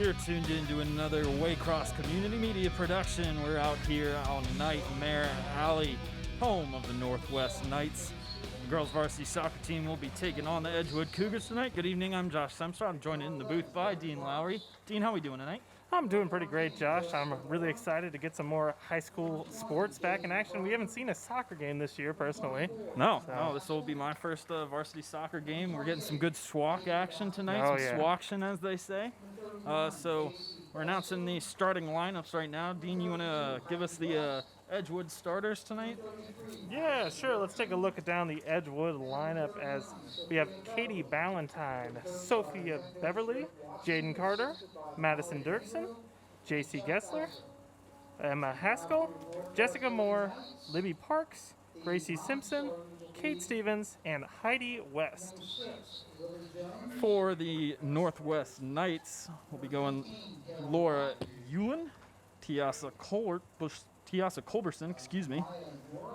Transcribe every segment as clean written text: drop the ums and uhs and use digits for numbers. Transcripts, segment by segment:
You're tuned into another Waycross Community Media production. We're out here on Nightmare Alley, home of the Northwest Knights. Girls varsity soccer team will be taking on the Edgewood Cougars tonight. Good evening, I'm Josh Semster. I'm joined in the booth by Dean Lowry. Dean, how are we doing tonight? I'm doing pretty great, Josh. I'm really excited to get some more high school sports back in action. We haven't seen a soccer game this year, personally. No, this will be my first varsity soccer game. We're getting some good SWAC action tonight, some SWAction, as they say. So we're announcing the starting lineups right now. Dean, you want to give us the Edgewood starters tonight? Yeah, sure. Let's take a look down the Edgewood lineup as we have Katie Ballantyne, Sophia Beverly, Jaden Carter, Madison Dirksen, JC Gessler, Emma Haskell, Jessica Moore, Libby Parks, Gracie Simpson, Kate Stevens, and Heidi West. For the Northwest Knights, we'll be going Laura Ewan, Tiasa Culberson,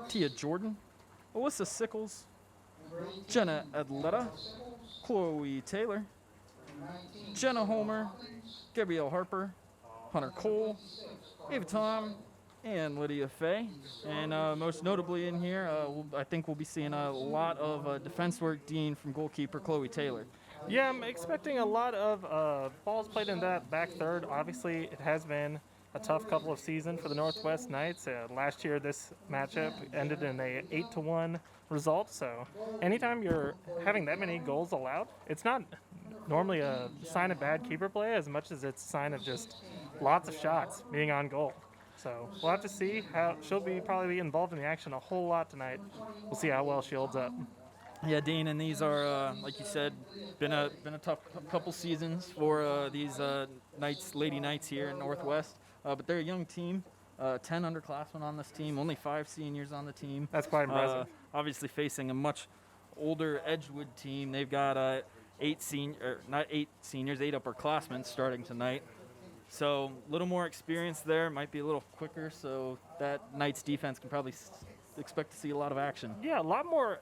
Tia Jordan, Alyssa Sickles, Jenna Adletta, Chloe Taylor, Jenna Homer, Gabrielle Harper, Hunter Cole, Ava Tom, and Lydia Fay. And most notably in here, I think we'll be seeing a lot of defense work, Dean, from goalkeeper Chloe Taylor. Yeah, I'm expecting a lot of balls played in that back third. Obviously, it has been a tough couple of seasons for the Northwest Knights. Last year, this matchup ended in a 8-1 result. So anytime you're having that many goals allowed, it's not normally a sign of bad keeper play as much as it's a sign of just lots of shots being on goal. So we'll have to see how she'll probably be involved in the action a whole lot tonight. We'll see how well she holds up. Yeah, Dean, and these are, like you said, been a tough couple seasons for these Lady Knights here in Northwest. But they're a young team, 10 underclassmen on this team, only 5 seniors on the team. That's quite impressive. Obviously facing a much older Edgewood team. They've got 8 upperclassmen starting tonight. So a little more experience there, might be a little quicker, so that Knights defense can probably expect to see a lot of action. Yeah, a lot more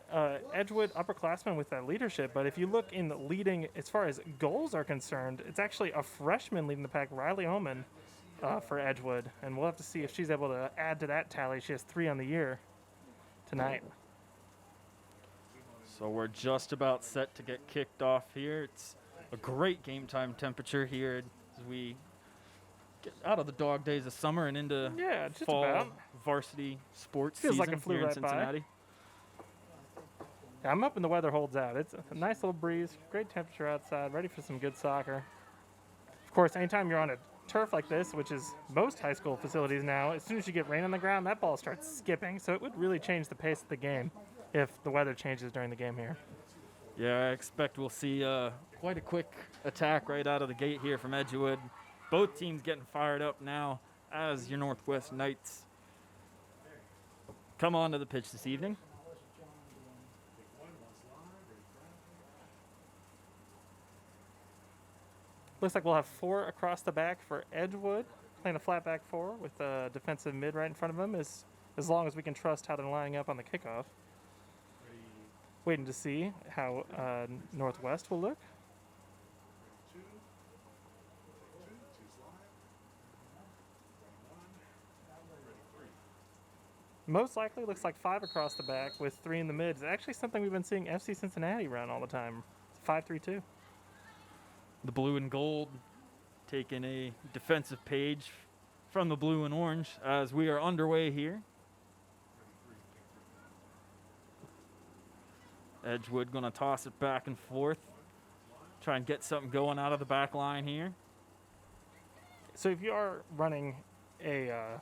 Edgewood upperclassmen with that leadership, but if you look in the leading, as far as goals are concerned, it's actually a freshman leading the pack, Riley Oman, for Edgewood, and we'll have to see if she's able to add to that tally. She has 3 on the year tonight. So we're just about set to get kicked off here. It's a great game time temperature here as we get out of the dog days of summer and into fall varsity sports Feels season like it flew here in right Cincinnati. Yeah, I'm hoping the weather holds out. It's a nice little breeze, great temperature outside, ready for some good soccer. Of course, anytime you're on a turf like this, which is most high school facilities now, as soon as you get rain on the ground, that ball starts skipping, so it would really change the pace of the game if the weather changes during the game here. Yeah, I expect we'll see quite a quick attack right out of the gate here from Edgewood. Both teams getting fired up now as your Northwest Knights come onto the pitch this evening. Looks like we'll have 4 across the back for Edgewood, playing a flat back 4 with a defensive mid right in front of them, as long as we can trust how they're lining up on the kickoff. Waiting to see how Northwest will look. Most likely looks like 5 across the back with 3 in the mid. It's actually something we've been seeing FC Cincinnati run all the time. 5-3-2. The blue and gold taking a defensive page from the blue and orange as we are underway here. Edgewood going to toss it back and forth. Try and get something going out of the back line here. So if you are running a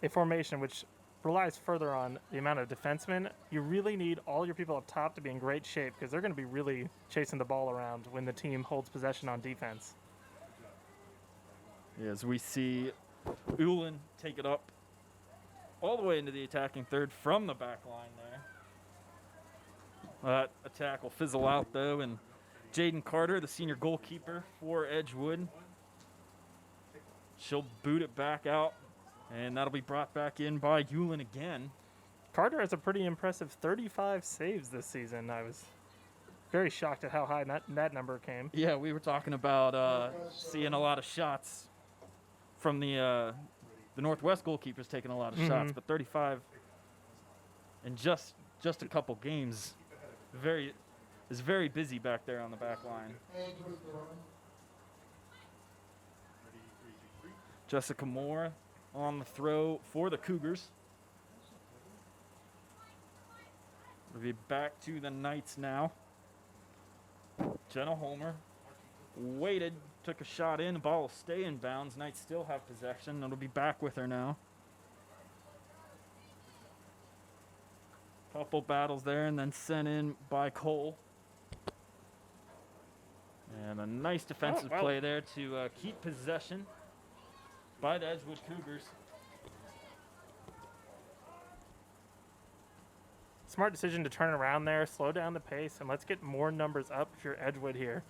formation which relies further on the amount of defensemen, you really need all your people up top to be in great shape because they're going to be really chasing the ball around when the team holds possession on defense. As we see Ulan take it up all the way into the attacking third from the back line there. That attack will fizzle out, though, and Jaden Carter, the senior goalkeeper for Edgewood, she'll boot it back out, and that'll be brought back in by Ulan again. Carter has a pretty impressive 35 saves this season. I was Very shocked at how high that number came. Yeah, we were talking about seeing a lot of shots from the Northwest goalkeepers taking a lot of shots, but 35 in just a couple games, is very busy back there on the back line. Jessica Moore on the throw for the Cougars. We'll be back to the Knights now. Jenna Holmer waited, took a shot in, the ball will stay in bounds. Knights still have possession. It'll be back with her now. Couple battles there and then sent in by Cole. And a nice defensive play there to keep possession by the Edgewood Cougars. Smart decision to turn around there, slow down the pace, and let's get more numbers up if you're Edgewood here.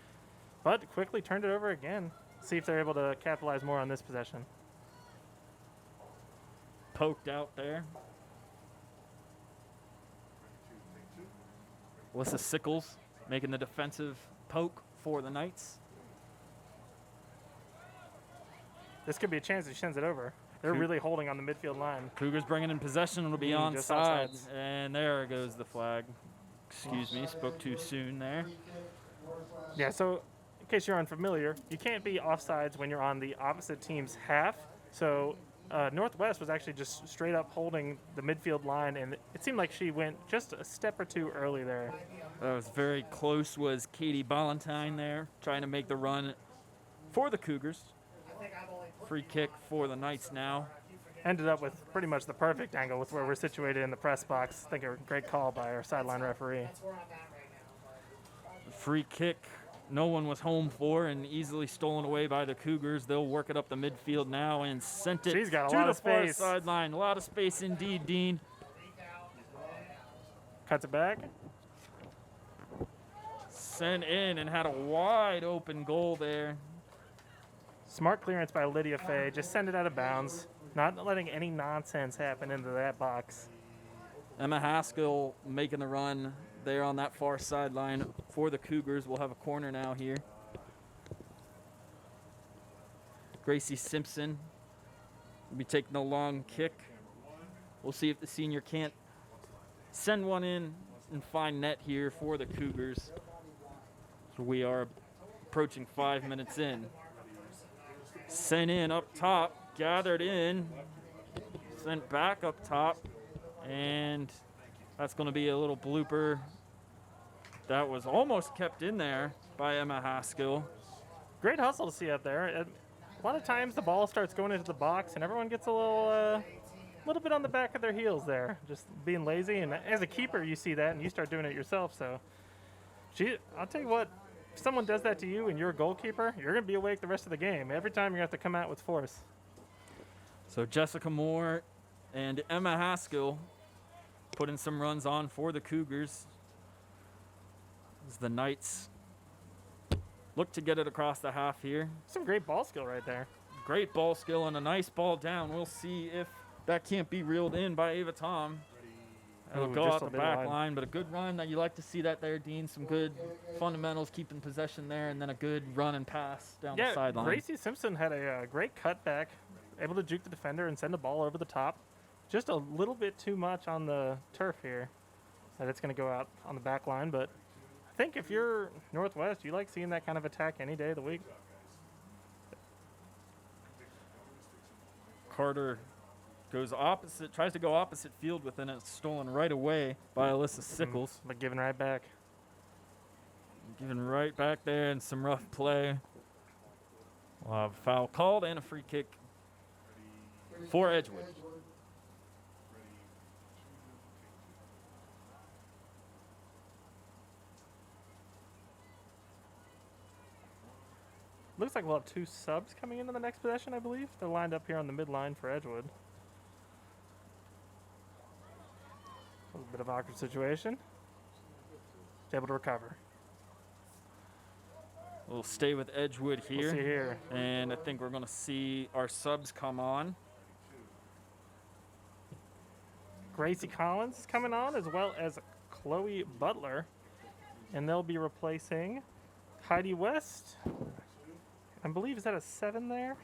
But quickly turned it over again. See if they're able to capitalize more on this possession. Poked out there. Alyssa Sickles making the defensive poke for the Knights. This could be a chance he sends it over. They're really holding on the midfield line. Cougars bringing in possession. It'll be onside. And there goes the flag. Excuse me, spoke too soon there. Yeah, so in case you're unfamiliar, you can't be offsides when you're on the opposite team's half. So Northwest was actually just straight up holding the midfield line, and it seemed like she went just a step or two early there. That was very close, was Katie Ballantyne there, trying to make the run for the Cougars. Free kick for the Knights now. Ended up with pretty much the perfect angle with where we're situated in the press box. I think a great call by our sideline referee. Free kick, no one was home for, and easily stolen away by the Cougars. They'll work it up the midfield now and sent it She's got a to lot the of far space. sideline. A lot of space indeed, Dean. Cuts it back. Sent in and had a wide open goal there. Smart clearance by Lydia Fay. Just send it out of bounds. Not letting any nonsense happen into that box. Emma Haskell making the run there on that far sideline for the Cougars. We'll have a corner now here. Gracie Simpson will be taking a long kick. We'll see if the senior can't send one in and find net here for the Cougars. So we are approaching 5 minutes in. Sent in up top, gathered in, sent back up top, and that's going to be a little blooper. That was almost kept in there by Emma Haskell. Great hustle to see out there. A lot of times the ball starts going into the box and everyone gets a little bit on the back of their heels there, just being lazy. And as a keeper, you see that and you start doing it yourself. So, I'll tell you what. If someone does that to you and you're a goalkeeper, you're going to be awake the rest of the game. Every time you're going to have to come out with force. So Jessica Moore and Emma Haskell putting some runs on for the Cougars as the Knights look to get it across the half here. Some great ball skill right there. Great ball skill and a nice ball down. We'll see if that can't be reeled in by Ava Tom. It'll go out the back line, but a good run. You like to see that there, Dean. Some good fundamentals, keeping possession there, and then a good run and pass down the sideline. Gracie Simpson had a great cutback, able to juke the defender and send the ball over the top. Just a little bit too much on the turf here that it's going to go out on the back line, but I think if you're Northwest, you like seeing that kind of attack any day of the week. Carter tries to go opposite field with it. It's stolen right away by Alyssa Sickles. But giving right back. Giving right back there and some rough play. We'll have a foul called and a free kick for Edgewood. Looks like we'll have two subs coming into the next possession, I believe. They're lined up here on the midline for Edgewood. A little bit of awkward situation. Able to recover. We'll stay with Edgewood here. We'll see here. And I think we're going to see our subs come on. Gracie Collins is coming on, as well as Chloe Butler. and they'll be replacing Heidi West. I believe, is that a 7 there?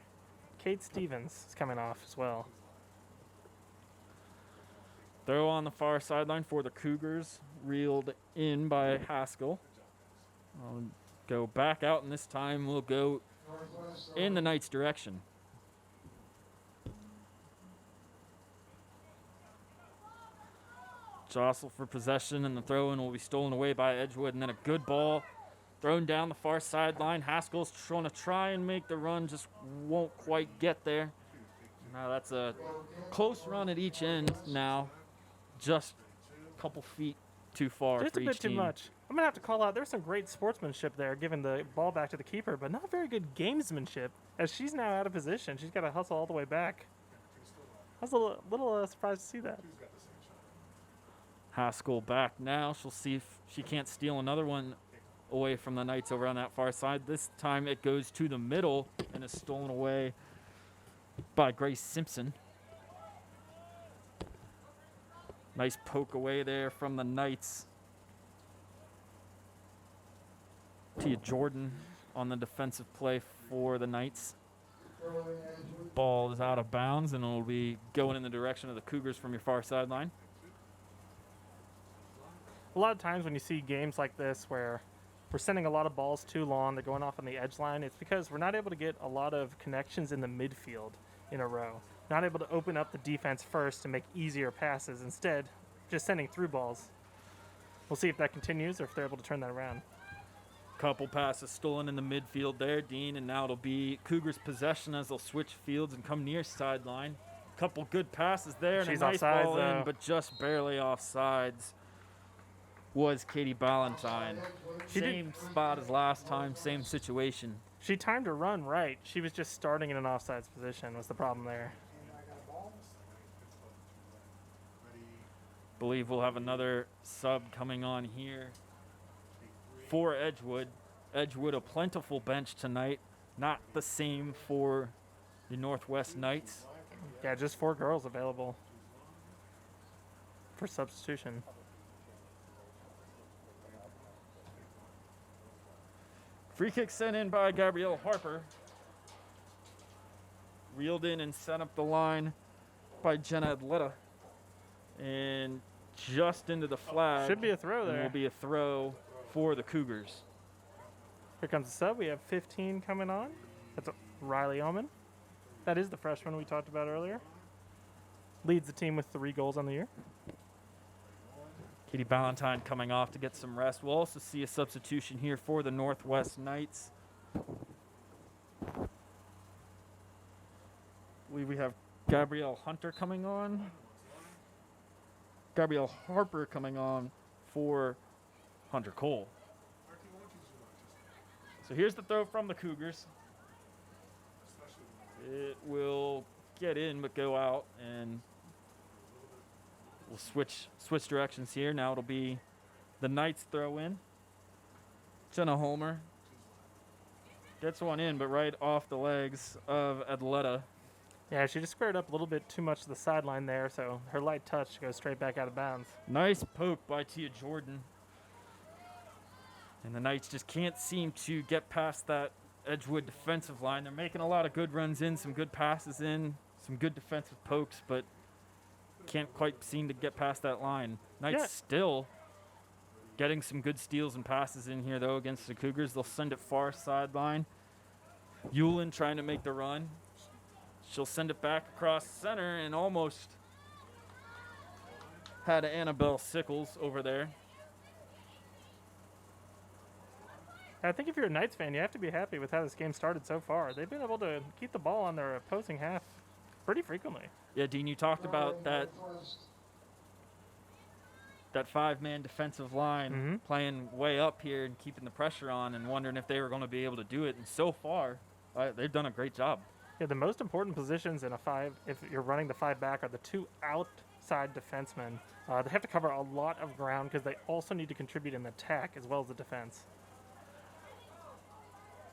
Kate Stevens is coming off as well. Throw on the far sideline for the Cougars, reeled in by Haskell. I'll go back out, and this time we'll go in the Knights' direction. Jostle for possession, and the throw-in will be stolen away by Edgewood, and then a good ball thrown down the far sideline. Haskell's trying to try and make the run, just won't quite get there. Now that's a close run at each end now, just a couple feet too far Just for a each bit too team. much. I'm going to have to call out, there's some great sportsmanship there, giving the ball back to the keeper, but not very good gamesmanship, as she's now out of position. She's got to hustle all the way back. I was a little surprised to see that. Haskell back now. She'll see if she can't steal another one away from the Knights over on that far side. This time it goes to the middle and is stolen away by Grace Simpson. Nice poke away there from the Knights. Tia Jordan on the defensive play for the Knights. Ball is out of bounds, and it'll be going in the direction of the Cougars from your far sideline. A lot of times when you see games like this where we're sending a lot of balls too long, they're going off on the edge line, it's because we're not able to get a lot of connections in the midfield in a row. Not able to open up the defense first to make easier passes. Instead, just sending through balls. We'll see if that continues or if they're able to turn that around. Couple passes stolen in the midfield there, Dean, and now it'll be Cougars' possession as they'll switch fields and come near sideline. Couple good passes there, and She's a nice offsides, ball in, though. but just barely offsides was Katie Ballantyne. Same spot as last time, same situation. She timed her run right. She was just starting in an offsides position was the problem there. Believe we'll have another sub coming on here for Edgewood. Edgewood, a plentiful bench tonight. Not the same for the Northwest Knights. Yeah, just 4 girls available for substitution. Free kick sent in by Gabrielle Harper. Reeled in and sent up the line by Jenna Adletta. And just into the flag. Should be a throw and there. will be a throw for the Cougars. Here comes the sub. We have 15 coming on. That's Riley Ullman. That is the freshman we talked about earlier. Leads the team with 3 goals on the year. Katie Ballantyne coming off to get some rest. We'll also see a substitution here for the Northwest Knights. I believe we have Gabrielle Hunter coming on. Gabrielle Harper coming on for Hunter Cole. So here's the throw from the Cougars. It will get in but go out, and we'll switch directions here. Now it'll be the Knights throw in. Jenna Holmer gets one in, but right off the legs of Adletta. Yeah, she just squared up a little bit too much to the sideline there, so her light touch goes straight back out of bounds. Nice poke by Tia Jordan. And the Knights just can't seem to get past that Edgewood defensive line. They're making a lot of good runs in, some good passes in, some good defensive pokes, but can't quite seem to get past that line. Knights Yeah. still getting some good steals and passes in here, though, against the Cougars. They'll send it far sideline. Yulin trying to make the run. She'll send it back across center and almost had Annabelle Sickles over there. I think if you're a Knights fan, you have to be happy with how this game started so far. They've been able to keep the ball on their opposing half pretty frequently. Yeah, Dean, you talked about that 5-man defensive line playing way up here and keeping the pressure on and wondering if they were going to be able to do it. And so far, they've done a great job. Yeah, the most important positions in a 5, if you're running the 5 back, are the 2 outside defensemen. They have to cover a lot of ground because they also need to contribute in the attack as well as the defense.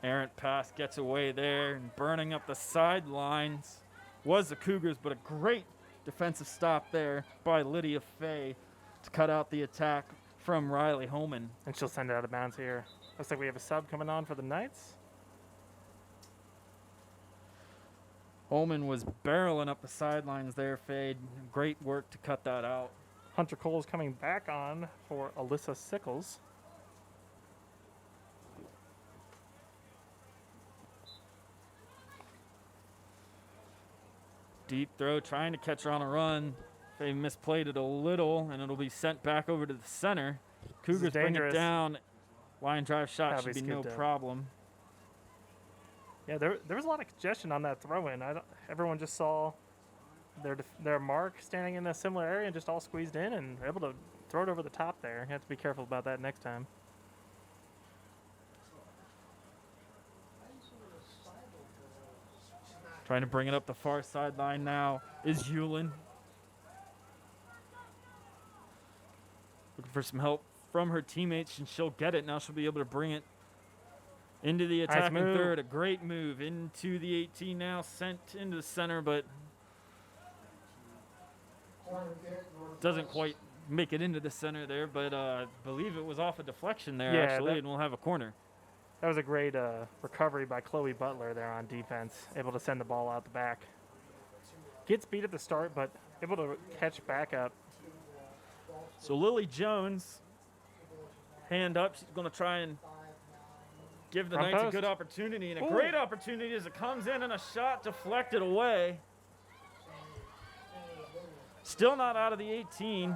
Errant pass gets away there, and burning up the sidelines was the Cougars, but a great defensive stop there by Lydia Fay to cut out the attack from Riley Holman. And she'll send it out of bounds here. Looks like we have a sub coming on for the Knights. Holman was barreling up the sidelines there, Fade. Great work to cut that out. Hunter Cole's coming back on for Alyssa Sickles. Deep throw, trying to catch her on a run. They misplayed it a little, and it'll be sent back over to the center. Cougars bring it down. Line drive shot That'll should be be no scooped up. problem. Yeah, there was a lot of congestion on that throw-in. Everyone just saw their mark standing in a similar area and just all squeezed in and were able to throw it over the top there. You have to be careful about that next time. Trying to bring it up the far sideline now is Yulin. Looking for some help from her teammates, and she'll get it. Now she'll be able to bring it into the attacking move. third. A great move into the 18 now, sent into the center, but doesn't quite make it into the center there. But I believe it was off a deflection there, Yeah, actually, and we'll have a corner. That was a great recovery by Chloe Butler there on defense, able to send the ball out the back. Gets beat at the start, but able to catch back up. So Lily Jones, hand up. She's going to try and give the Front Knights a post. good opportunity, and a Ooh. great opportunity as it comes in and a shot deflected away. Still not out of the 18.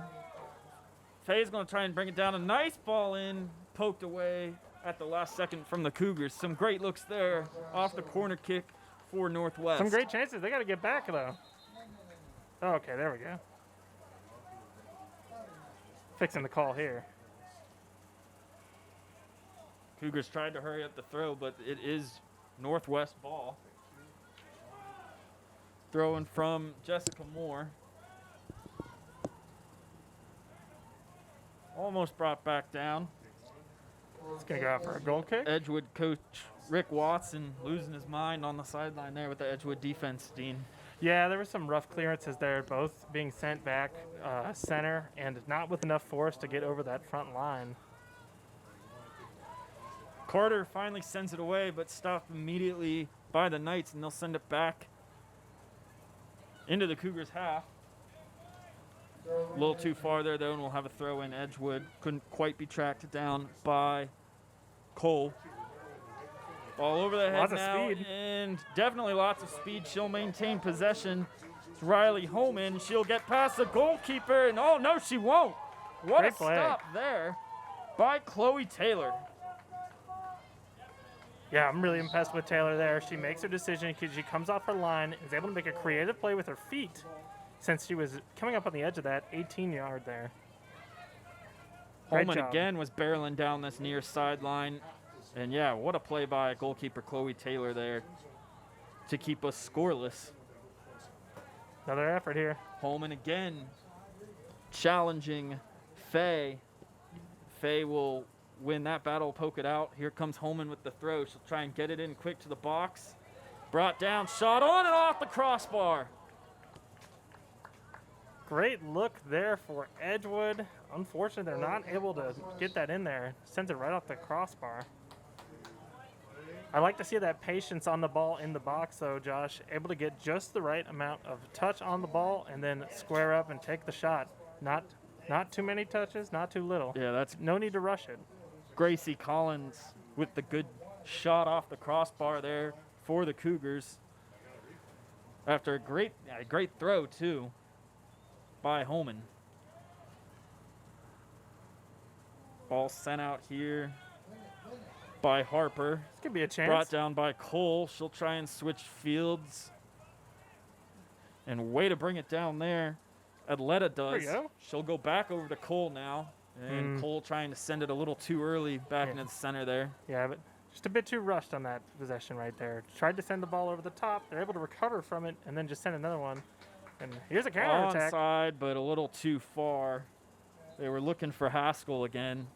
Faye's going to try and bring it down. A nice ball in, poked away at the last second from the Cougars. Some great looks there off the corner kick for Northwest. Some great chances. They got to get back, though. Okay, there we go. Fixing the call here. Cougars tried to hurry up the throw, but it is Northwest ball. Throwing from Jessica Moore. Almost brought back down. It's going to go out for a goal kick. Edgewood coach Rick Watson losing his mind on the sideline there with the Edgewood defense, Dean. Yeah, there were some rough clearances there, both being sent back center and not with enough force to get over that front line. Carter finally sends it away, but stopped immediately by the Knights, and they'll send it back into the Cougars' half. A little too far there, though, and we'll have a throw in. Edgewood couldn't quite be tracked down by Cole. Ball over the head Lots of now, speed. and definitely lots of speed. She'll maintain possession. It's Riley Holman. She'll get past the goalkeeper, and oh, no, she won't. What Great a play. stop there by Chloe Taylor. Yeah, I'm really impressed with Taylor there. She makes her decision because she comes off her line, is able to make a creative play with her feet since she was coming up on the edge of that 18-yard there. Great Holman job. again was barreling down this near sideline. And yeah, what a play by goalkeeper Chloe Taylor there to keep us scoreless. Another effort here. Holman again challenging Faye. Faye will win that battle, poke it out. Here comes Holman with the throw. She'll try and get it in quick to the box. Brought down, shot on and off the crossbar. Great look there for Edgewood. Unfortunately, they're not able to get that in there. Sends it right off the crossbar. I like to see that patience on the ball in the box, though, Josh. Able to get just the right amount of touch on the ball and then square up and take the shot. Not too many touches, not too little. Yeah, that's No need to rush it. Gracie Collins with the good shot off the crossbar there for the Cougars. After a great throw, too, by Holman. Ball sent out here by Harper. This could be a chance. Brought down by Cole. She'll try and switch fields. And way to bring it down there. Atleta does. There you go. She'll go back over to Cole now. And Cole trying to send it a little too early back into the center there. Yeah, but just a bit too rushed on that possession right there. Tried to send the ball over the top. They're able to recover from it and then just send another one. And here's a counterattack. Onside, but a little too far. They were looking for Haskell again.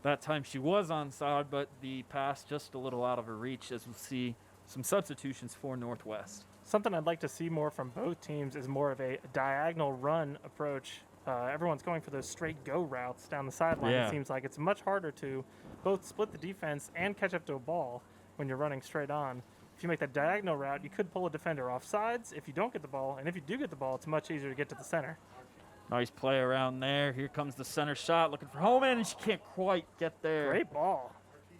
That time she was onside, but the pass just a little out of her reach, as we'll see some substitutions for Northwest. Something I'd like to see more from both teams is more of a diagonal run approach everyone's going for those straight go routes down the sideline. Yeah. It seems like it's much harder to both split the defense and catch up to a ball when you're running straight on. If you make that diagonal route, you could pull a defender off sides if you don't get the ball, and if you do get the ball, it's much easier to get to the center. Nice play around there. Here comes the center shot, looking for Holman, and she can't quite get there. Great ball.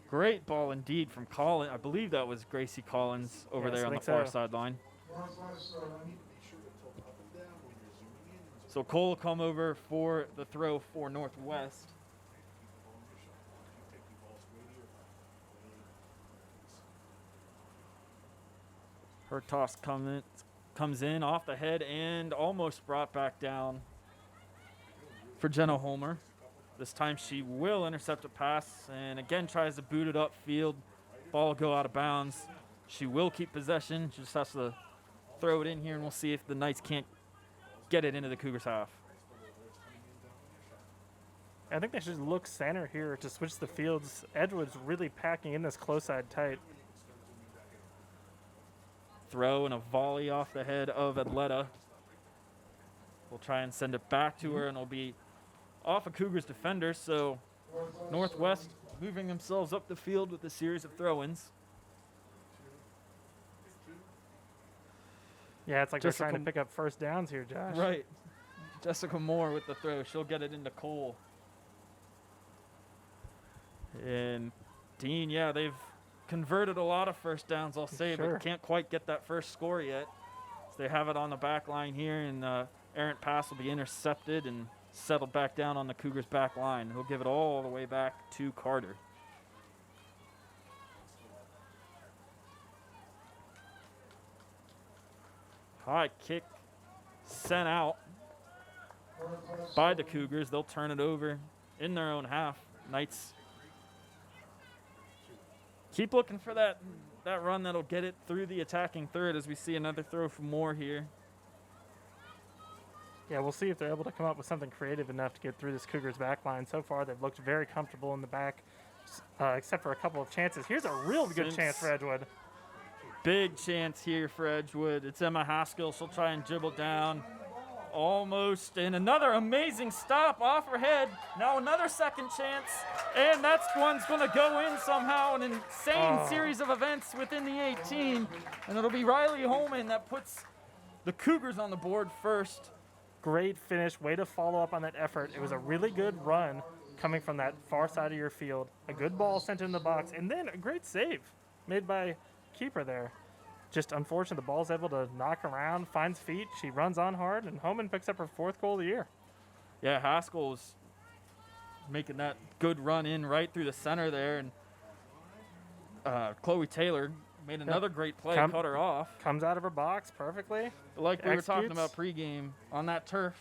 Great ball indeed from Collins. I believe that was Gracie Collins over Yes, there I on the think far so. sideline. So Cole will come over for the throw for Northwest. Her toss comes in off the head and almost brought back down for Jenna Holmer. This time she will intercept a pass and again tries to boot it upfield. Ball will go out of bounds. She will keep possession. She just has to throw it in here, and we'll see if the Knights can't get it into the Cougars' half. I think they should look center here to switch the fields. Edgewood's really packing in this close side tight. Throw and a volley off the head of Atleta. We'll try and send it back to her, and it'll be off a Cougars defender. So Northwest moving themselves up the field with a series of throw-ins. Yeah, it's like Jessica they're trying to pick up first downs here, Josh. Right. Jessica Moore with the throw. She'll get it into Cole. And Dean, yeah, they've converted a lot of first downs, I'll say, Sure. but can't quite get that first score yet. So they have it on the back line here, and errant pass will be intercepted and settled back down on the Cougars' back line. He'll give it all the way back to Carter. High kick sent out by the Cougars. They'll turn it over in their own half. Knights keep looking for that run that'll get it through the attacking third as we see another throw from Moore here. Yeah, we'll see if they're able to come up with something creative enough to get through this Cougars back line. So far, they've looked very comfortable in the back, except for a couple of chances. Here's a real good chance for Edgewood. Big chance here for Edgewood. It's Emma Haskell. She'll try and dribble down. Almost. And another amazing stop off her head. Now another second chance. And that one's going to go in somehow. An insane series of events within the 18. And it'll be Riley Holman that puts the Cougars on the board first. Great finish. Way to follow up on that effort. It was a really good run coming from that far side of your field. A good ball sent in the box. And then a great save made by keeper there. Just unfortunate, the ball's able to knock around, finds feet. She runs on hard, and Homan picks up her 4th goal of the year. Yeah, Haskell's making that good run in right through the center there, and Chloe Taylor made another great play, cut her off. Comes out of her box perfectly. Like we were talking about pregame, on that turf,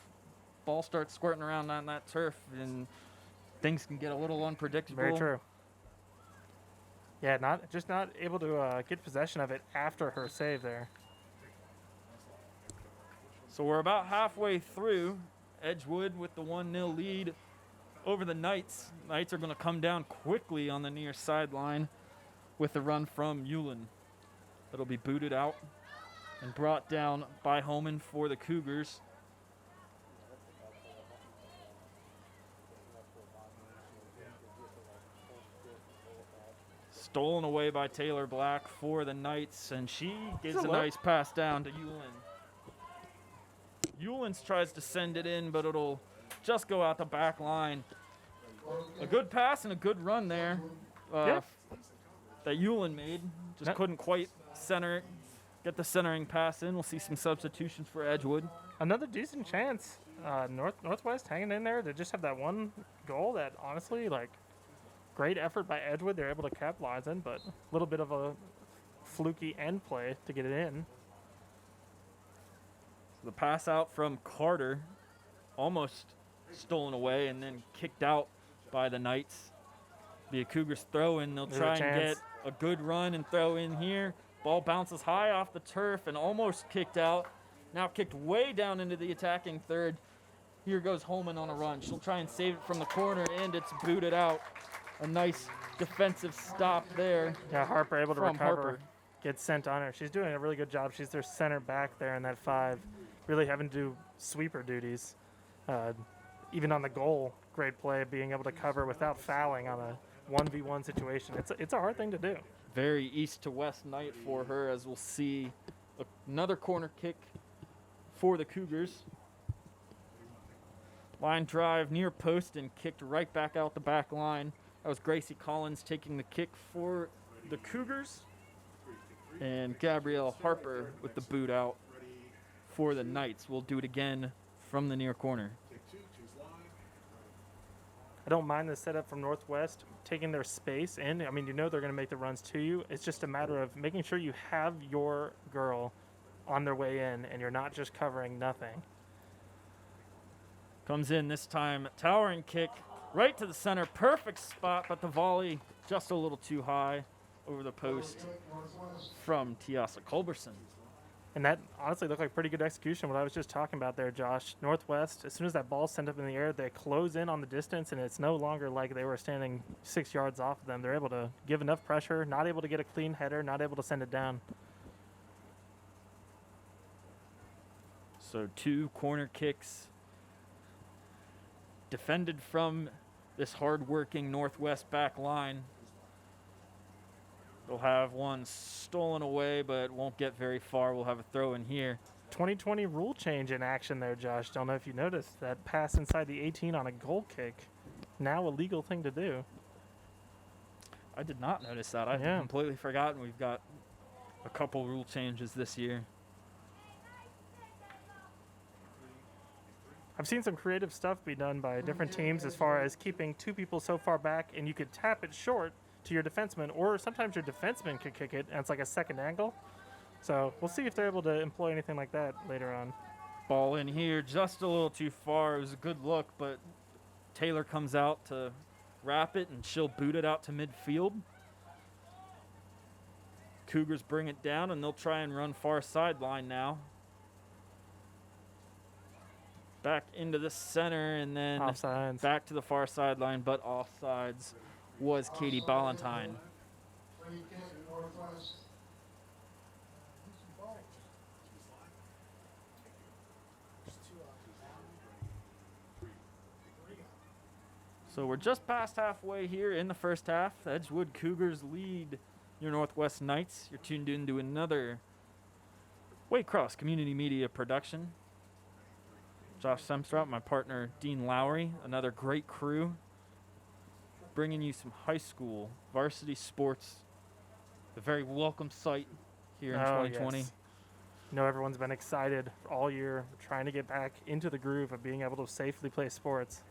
ball starts squirting around on that turf, and things can get a little unpredictable. Very true. Yeah, not able to get possession of it after her save there. So we're about halfway through. Edgewood with the 1-0 lead over the Knights. Knights are going to come down quickly on the near sideline with a run from Hewlin. It'll be booted out and brought down by Homan for the Cougars. Stolen away by Taylor Black for the Knights, and she gives a nice pass down to Hewlin. Hewlin tries to send it in, but it'll just go out the back line. A good pass and a good run there that Hewlin made. Just couldn't quite get the centering pass in. We'll see some substitutions for Edgewood. Another decent chance. Northwest hanging in there to just have that one goal that honestly, great effort by Edgewood. They're able to capitalize on, but a little bit of a fluky end play to get it in. So the pass out from Carter, almost stolen away and then kicked out by the Knights. Be a Cougars throw in. They'll try and get a good run and throw in here. Ball bounces high off the turf and almost kicked out. Now kicked way down into the attacking third. Here goes Holman on a run. She'll try and save it from the corner, and it's booted out. A nice defensive stop there. Yeah, Harper able to recover. Harper. Gets sent on her. She's doing a really good job. She's their center back there in that 5, really having to do sweeper duties. even on the goal, great play, being able to cover without fouling on a 1v1 situation. It's a hard thing to do. Very east to west night for her, as we'll see another corner kick for the Cougars. Line drive near post and kicked right back out the back line. That was Gracie Collins taking the kick for the Cougars. And Gabrielle Harper with the boot out for the Knights. We'll do it again from the near corner. I don't mind the setup from Northwest, taking their space in. I mean, you know they're going to make the runs to you. It's just a matter of making sure you have your girl on their way in and you're not just covering nothing. Comes in this time, towering kick right to the center. Perfect spot, but the volley just a little too high over the post from Tiasa Culberson. And that honestly looked like pretty good execution, what I was just talking about there, Josh. Northwest, as soon as that ball's sent up in the air, they close in on the distance, and it's no longer like they were standing 6 yards off of them. They're able to give enough pressure, not able to get a clean header, not able to send it down. So 2 corner kicks defended from this hard-working Northwest back line. They'll have one stolen away, but won't get very far. We'll have a throw in here. 2020 rule change in action there, Josh. Don't know if you noticed that pass inside the 18 on a goal kick. Now a legal thing to do. I did not notice that. I had completely forgotten we've got a couple rule changes this year. I've seen some creative stuff be done by different teams as far as keeping 2 people so far back, and you could tap it short to your defenseman, or sometimes your defenseman could kick it, and it's like a second angle. So we'll see if they're able to employ anything like that later on. Ball in here, just a little too far. It was a good look, but Taylor comes out to wrap it, and she'll boot it out to midfield. Cougars bring it down, and they'll try and run far sideline now. Back into the center, and then Offsides. back to the far sideline, but offsides was Katie Ballantyne. So we're just past halfway here in the first half. The Edgewood Cougars lead your Northwest Knights. You're tuned into another Waycross Community Media production. Josh Semstrop, my partner Dean Lowry, another great crew, bringing you some high school varsity sports. A very welcome sight here in 2020. Yes. You know, everyone's been excited all year, trying to get back into the groove of being able to safely play sports.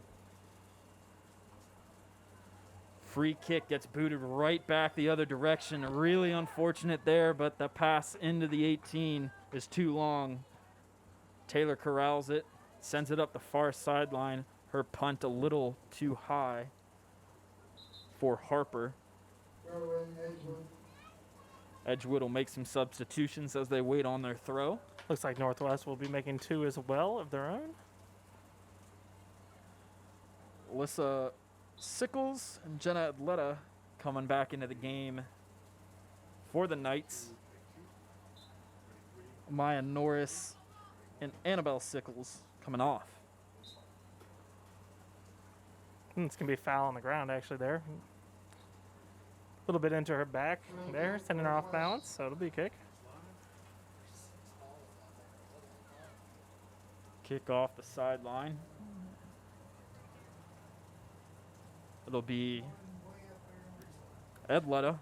Free kick gets booted right back the other direction. Really unfortunate there, but the pass into the 18 is too long. Taylor corrals it, sends it up the far sideline. Her punt a little too high for Harper. Edgewood will make some substitutions as they wait on their throw. Looks like Northwest will be making 2 as well of their own. Alyssa Sickles and Jenna Adletta coming back into the game for the Knights. Maya Norris and Annabelle Sickles coming off. It's going to be a foul on the ground, actually, there. A little bit into her back there, sending her off balance, so it'll be a kick. Kick off the sideline. It'll be Adletta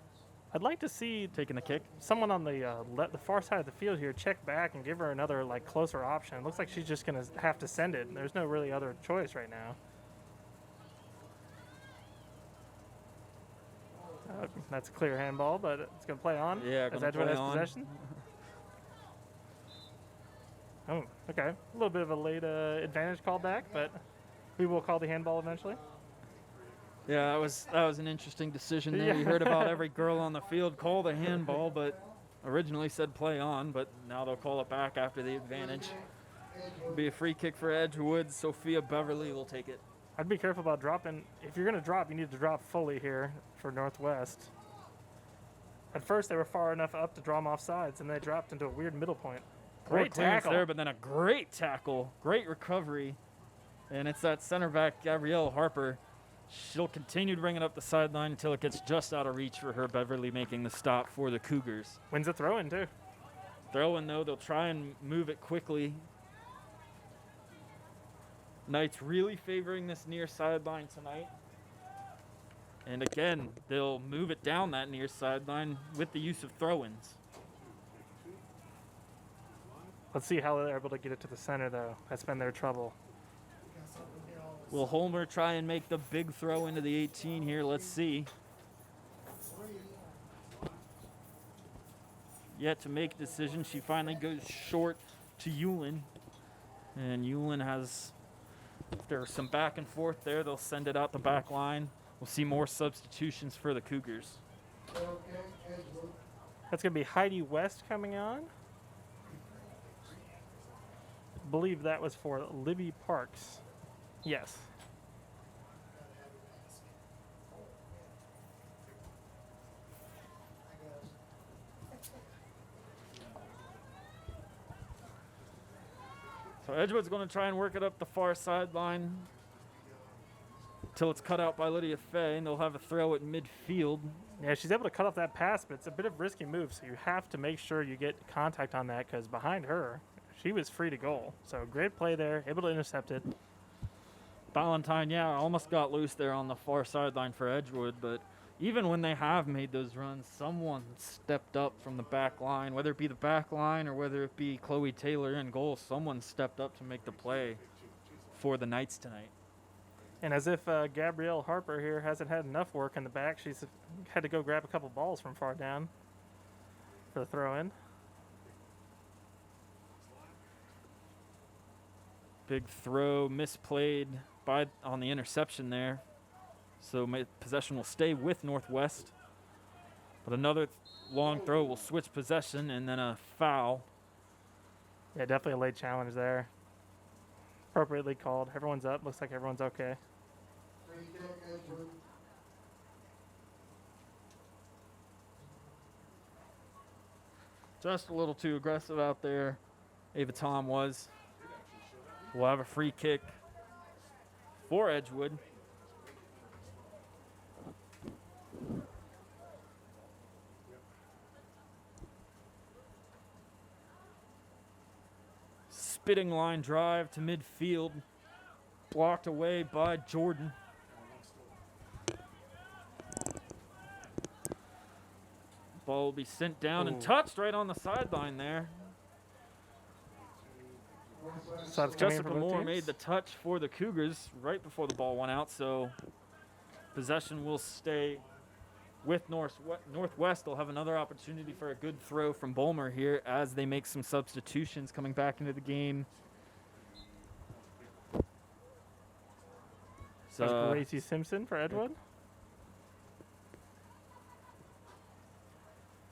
I'd like to see taking the kick. someone on the far side of the field here check back and give her another closer option. It looks like she's just going to have to send it. There's no really other choice right now. That's a clear handball, but it's going to play on. Yeah, as gonna Edgewood play has on. possession. Oh, okay. A little bit of a late advantage call back, but we will call the handball eventually. Yeah, that was an interesting decision there. You heard about every girl on the field call the handball, but originally said play on, but now they'll call it back after the advantage. It'll be a free kick for Edgewood. Sophia Beverly will take it. I'd be careful about dropping. If you're going to drop, you need to drop fully here for Northwest. At first, they were far enough up to draw them off sides, and they dropped into a weird middle point. Great Great tackle there, but then a great tackle. Great recovery And it's that center back, Gabrielle Harper. She'll continue to bring it up the sideline until it gets just out of reach for her. Beverly making the stop for the Cougars. Wins a throw-in, too. Throw-in, though, they'll try and move it quickly. Knights really favoring this near sideline tonight. And again, they'll move it down that near sideline with the use of throw-ins. Let's see how they're able to get it to the center, though. That's been their trouble. Will Holmer try and make the big throw into the 18 here? Let's see. Yet to make a decision. She finally goes short to Yulin. And Yulin has, if there's some back and forth there, they'll send it out the back line. We'll see more substitutions for the Cougars. That's going to be Heidi West coming on. I believe that was for Libby Parks. Yes. So Edgewood's going to try and work it up the far sideline until it's cut out by Lydia Fay, and they'll have a throw at midfield. Yeah, she's able to cut off that pass, but it's a bit of a risky move, so you have to make sure you get contact on that because behind her, she was free to goal. So great play there, able to intercept it. Ballantyne, yeah, almost got loose there on the far sideline for Edgewood, but even when they have made those runs, someone stepped up from the back line, whether it be the back line or whether it be Chloe Taylor in goal, someone stepped up to make the play for the Knights tonight. And as if Gabrielle Harper here hasn't had enough work in the back, she's had to go grab a couple balls from far down for the throw-in. Big throw, misplayed on the interception there. So possession will stay with Northwest. But another long throw will switch possession and then a foul. Yeah, definitely a late challenge there. Appropriately called. Everyone's up. Looks like everyone's okay. Just a little too aggressive out there. Ava Tom was. We'll have a free kick for Edgewood. Spitting line drive to midfield. Blocked away by Jordan. Ball will be sent down and touched right on the sideline there. So that's coming in Jessica for both Moore teams. made the touch for the Cougars right before the ball went out, so possession will stay with Northwest. They'll have another opportunity for a good throw from Bulmer here as they make some substitutions coming back into the game. That's Gracie Simpson for Edgewood.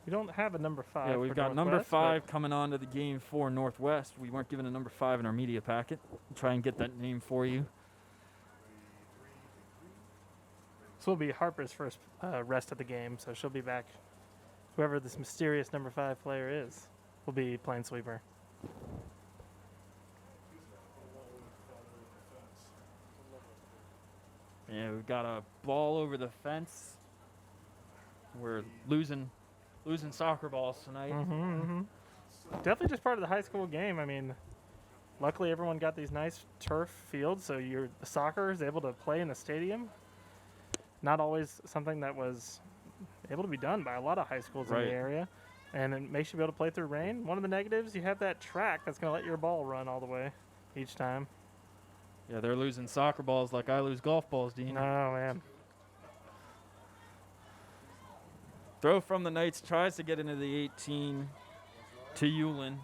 We don't have a number 5. Yeah, we've for got number Northwest, 5 coming on to the game for Northwest. We weren't given a number 5 in our media packet. We'll try and get that name for you. This will be Harper's first rest of the game, so she'll be back. Whoever this mysterious number 5 player is will be playing sweeper. Yeah, we've got a ball over the fence. We're losing soccer balls tonight. Definitely just part of the high school game. I mean, luckily everyone got these nice turf fields, so soccer is able to play in the stadium. Not always something that was able to be done by a lot of high schools in the area. And it makes you be able to play through rain. One of the negatives, you have that track that's going to let your ball run all the way each time. Yeah, they're losing soccer balls like I lose golf balls, Dean. Oh, man. Throw from the Knights, tries to get into the 18 to Yulin.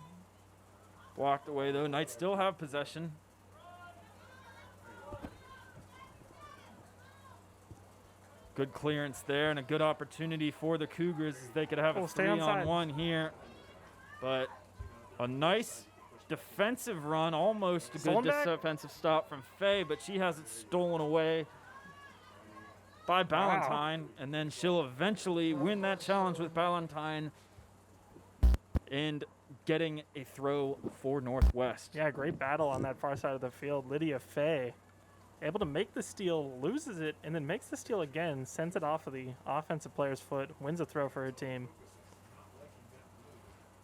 Blocked away, though. Knights still have possession. Good clearance there and a good opportunity for the Cougars as they could have a 3-on-1 here. But a nice defensive run, almost a good defensive stop from Faye, but she has it stolen away by Ballantyne, and then she'll eventually win that challenge with Ballantyne and getting a throw for Northwest. Yeah, great battle on that far side of the field. Lydia Faye able to make the steal, loses it, and then makes the steal again, sends it off of the offensive player's foot, wins a throw for her team.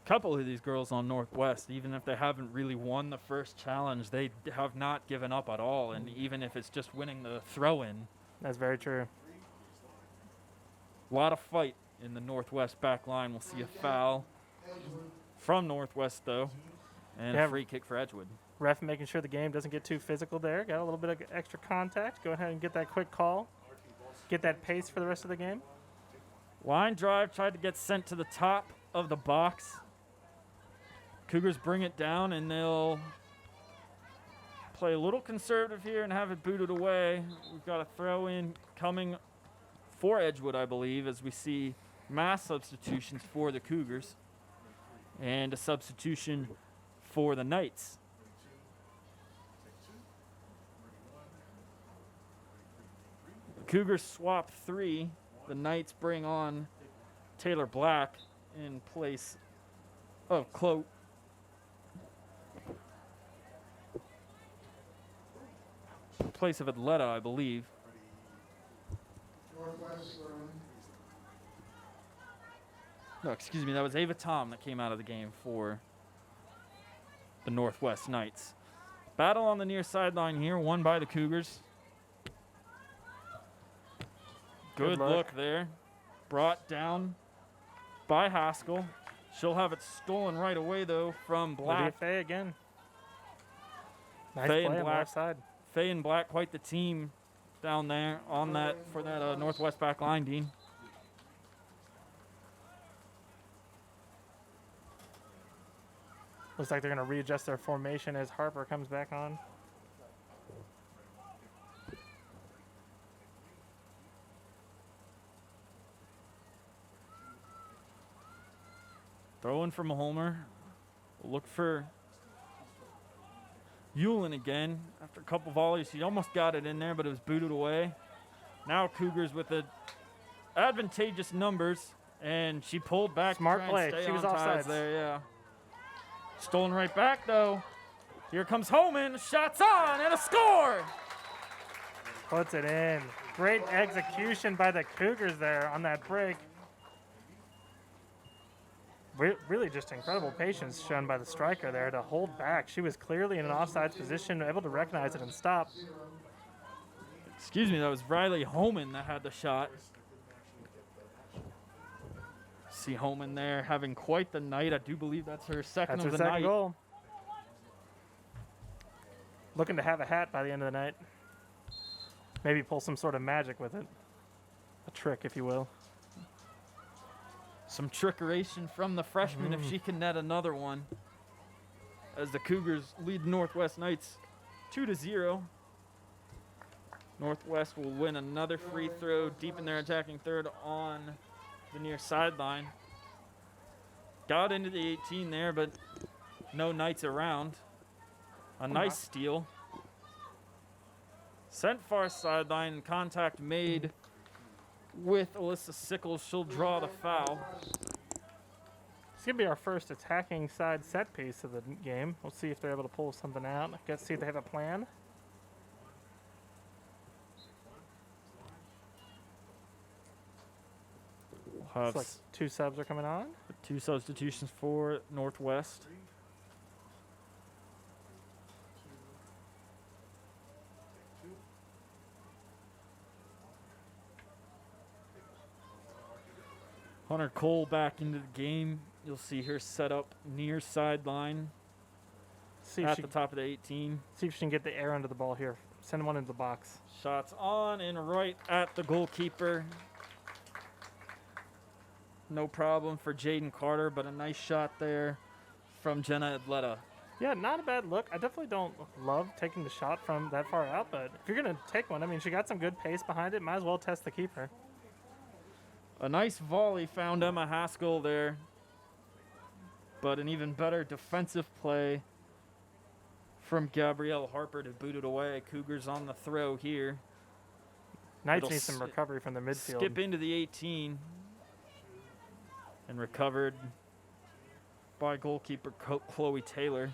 Couple of these girls on Northwest, even if they haven't really won the first challenge, they have not given up at all, and even if it's just winning the throw-in. That's very true. A lot of fight in the Northwest back line. We'll see a foul from Northwest, though, and a free kick for Edgewood. Ref making sure the game doesn't get too physical there. Got a little bit of extra contact. Go ahead and get that quick call. Get that pace for the rest of the game. Line drive tried to get sent to the top of the box. Cougars bring it down, and they'll play a little conservative here and have it booted away. We've got a throw-in coming for Edgewood, I believe, as we see mass substitutions for the Cougars and a substitution for the Knights. The Cougars swap 3. The Knights bring on Taylor Black in place of Chloe. Place of Atleta, I believe. No, excuse me, that was Ava Tom that came out of the game for the Northwest Knights. Battle on the near sideline here, won by the Cougars. Good look there. Brought down by Haskell. She'll have it stolen right away, though, from Black. Faye again. Nice Faye play and on the Black. left side. Faye and Black, quite the team down there on that for that Northwest back line, Dean. Looks like they're going to readjust their formation as Harper comes back on. Throw in from Homer. We'll look for Hewlin again. After a couple volleys, he almost got it in there, but it was booted away. Now Cougars with the advantageous numbers, and she pulled back. Smart play. She was offside there, yeah. Stolen right back, though. Here comes Homan. Shots on, and a score! Puts it in. Great execution by the Cougars there on that break. Really just incredible patience shown by the striker there to hold back. She was clearly in an offside position, able to recognize it and stop. Excuse me, that was Riley Homan that had the shot. See Homan there having quite the night. I do believe that's her second of the night. Goal. Looking to have a hat by the end of the night. Maybe pull some sort of magic with it. A trick, if you will. Some trickeration from the freshman if she can net another one. As the Cougars lead Northwest Knights 2-0. Northwest will win another free throw deep in their attacking third on the near sideline. Got into the 18 there, but no Knights around. A nice steal. Sent far sideline, contact made with Alyssa Sickles. She'll draw the foul. It's going to be our first attacking side set piece of the game. We'll see if they're able to pull something out. Let's see if they have a plan. Looks like 2 subs are coming on. 2 substitutions for Northwest. Hunter Cole back into the game. You'll see her set up near sideline at the top of the 18. See if she can get the air under the ball here. Send one into the box. Shots on and right at the goalkeeper. No problem for Jaden Carter, but a nice shot there from Jenna Atleta. Yeah, not a bad look. I definitely don't love taking the shot from that far out, but if you're going to take one, I mean, she got some good pace behind it. Might as well test the keeper. A nice volley found Emma Haskell there, but an even better defensive play from Gabrielle Harper to boot it away. Cougars on the throw here. Knights need some recovery from the midfield. Skip into the 18 and recovered by goalkeeper Chloe Taylor.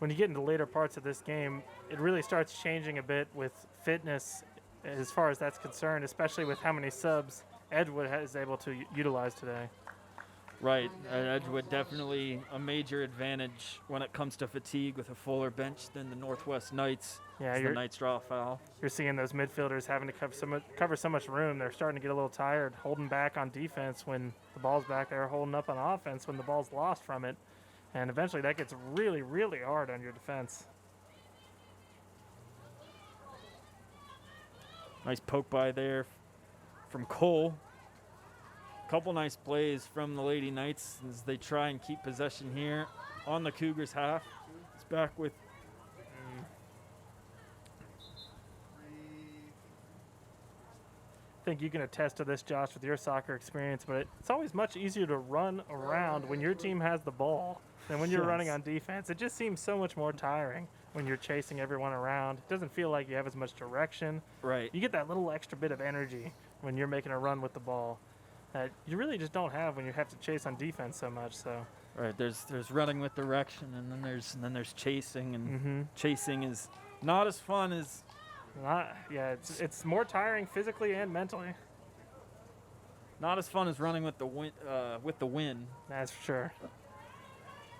when you get into later parts of this game, it really starts changing a bit with fitness as far as that's concerned, especially with how many subs Edgewood is able to utilize today. Right. Edgewood definitely a major advantage when it comes to fatigue with a fuller bench than the Northwest Knights. Yeah, the Knights draw a foul. You're seeing those midfielders having to cover so much room. They're starting to get a little tired, holding back on defense when the ball's back there, holding up on offense when the ball's lost from it. And eventually that gets really, really hard on your defense. Nice poke by there from Cole. Couple nice plays from the Lady Knights as they try and keep possession here on the Cougars half. It's back with I think you can attest to this, Josh, with your soccer experience, but it's always much easier to run around when your team has the ball than when you're running on defense. It just seems so much more tiring when you're chasing everyone around. It doesn't feel like you have as much direction. Right. You get that little extra bit of energy when you're making a run with the ball that you really just don't have when you have to chase on defense so much. So right, there's running with direction, and then there's chasing, and chasing is not as fun as it's more tiring physically and mentally. Not as fun as running with the wind. That's for sure.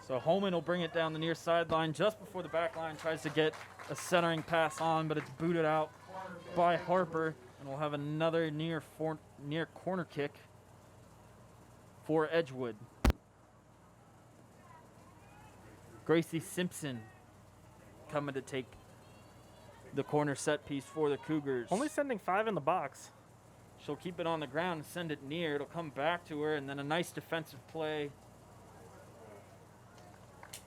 So Holman will bring it down the near sideline just before the back line tries to get a centering pass on, but it's booted out by Harper, and we'll have another near corner kick for Edgewood. Gracie Simpson coming to take the corner set piece for the Cougars. Only sending 5 in the box. She'll keep it on the ground and send it near. It'll come back to her, and then a nice defensive play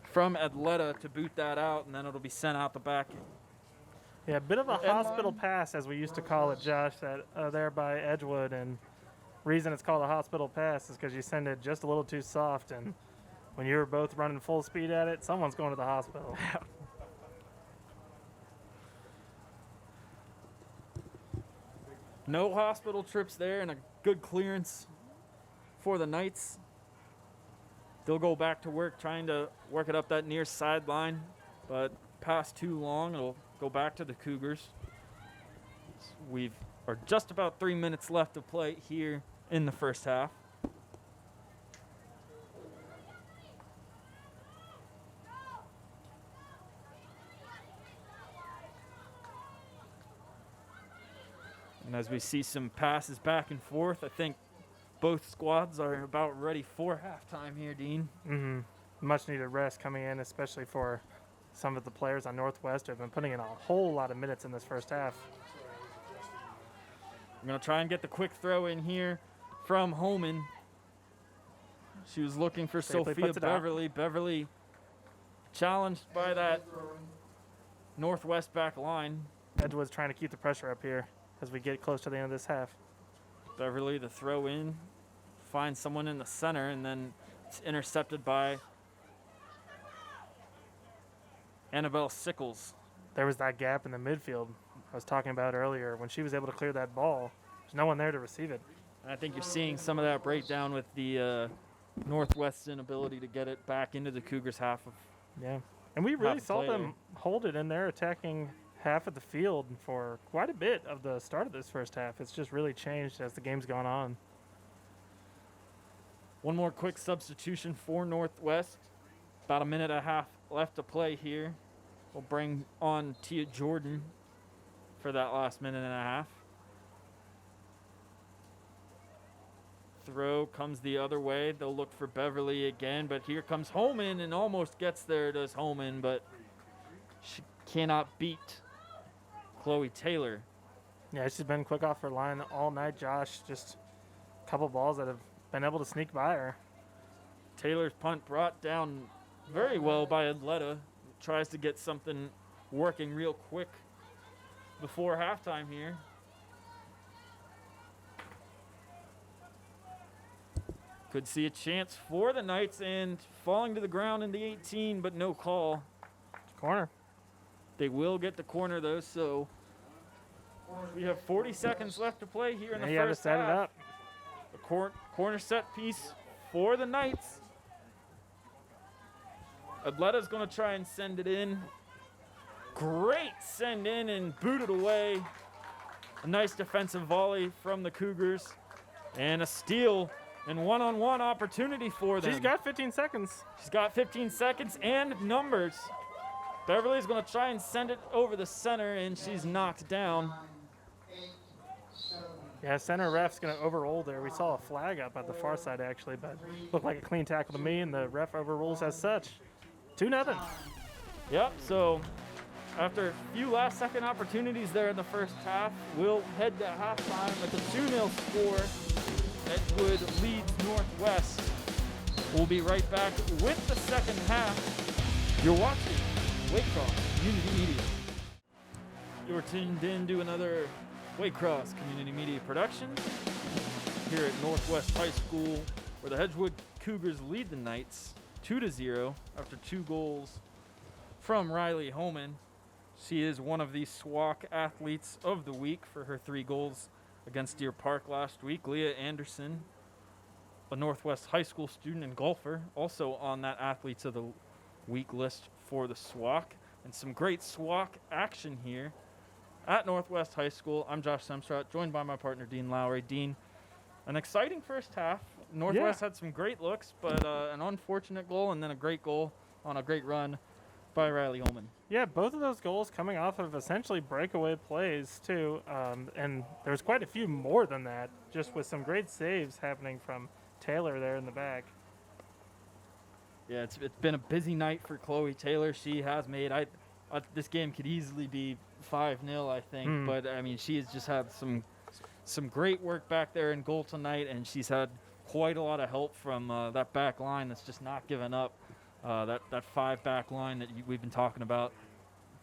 from Adletta to boot that out, and then it'll be sent out the back. Yeah, a bit of a hospital pass, as we used to call it, Josh, that there by Edgewood. And reason it's called a hospital pass is because you send it just a little too soft, and when you're both running full speed at it, someone's going to the hospital. No hospital trips there, and a good clearance for the Knights. They'll go back to work trying to work it up that near sideline, but past too long, it'll go back to the Cougars. We've are just about 3 minutes left to play here in the first half. And as we see some passes back and forth, I think both squads are about ready for halftime here, Dean. Much needed rest coming in, especially for some of the players on Northwest who have been putting in a whole lot of minutes in this first half. I'm going to try and get the quick throw in here from Holman. She was looking for Sophia Beverly. Beverly challenged by that Northwest back line. Edgewood's trying to keep the pressure up here as we get close to the end of this half. Beverly, the throw in, finds someone in the center, and then it's intercepted by Annabelle Sickles. There was that gap in the midfield I was talking about earlier. When she was able to clear that ball, there's no one there to receive it. And I think you're seeing some of that breakdown with the Northwest's inability to get it back into the Cougars' half of. Yeah, and we really saw them hold it in their attacking half of the field for quite a bit of the start of this first half. It's just really changed as the game's gone on. One more quick substitution for Northwest. About a minute and a half left to play here. We'll bring on Tia Jordan for that last minute and a half. Throw comes the other way. They'll look for Beverly again, but here comes Holman and almost gets there, does Holman, but she cannot beat Chloe Taylor. Yeah, she's been quick off her line all night, Josh. Just a couple balls that have been able to sneak by her. Taylor's punt brought down very well by Adletta. Tries to get something working real quick before halftime here. Could see a chance for the Knights and falling to the ground in the 18, but no call. Corner. They will get the corner though, so we have 40 seconds left to play here in the first half. You have to set it up. A corner set piece for the Knights. Atleta's going to try and send it in. Great send in and boot it away. A nice defensive volley from the Cougars. And a steal and one-on-one opportunity for them. She's got 15 seconds. She's got 15 seconds and numbers. Beverly's going to try and send it over the center, and she's knocked down. Yeah, center ref's going to overrule there. We saw a flag up at the far side, actually, but looked like a clean tackle to me, and the ref overrules as such. 2-0. Yep, so after a few last-second opportunities there in the first half, we'll head to halftime with a 2-0 score. Edgewood leads Northwest. We'll be right back with the second half. You're watching Waycross Community Media. You're tuned in to another Waycross Community Media production here at Northwest High School, where the Edgewood Cougars lead the Knights 2-0 after 2 goals from Riley Holman. She is one of the SWAC athletes of the week for her 3 goals against Deer Park last week. Leah Anderson, a Northwest High School student and golfer, also on that Athletes of the Week list for the SWAC. And some great SWAC action here at Northwest High School. I'm Josh Semstrat, joined by my partner, Dean Lowry. Dean, an exciting first half. Northwest had some great looks, but an unfortunate goal and then a great goal on a great run by Riley Holman. Yeah, both of those goals coming off of essentially breakaway plays, too. And there's quite a few more than that, just with some great saves happening from Taylor there in the back. Yeah, it's been a busy night for Chloe Taylor. She has made this game could easily be 5-0, I think. But I mean, she has just had some great work back there in goal tonight, and she's had quite a lot of help from that back line that's just not given up. That 5 back line that we've been talking about,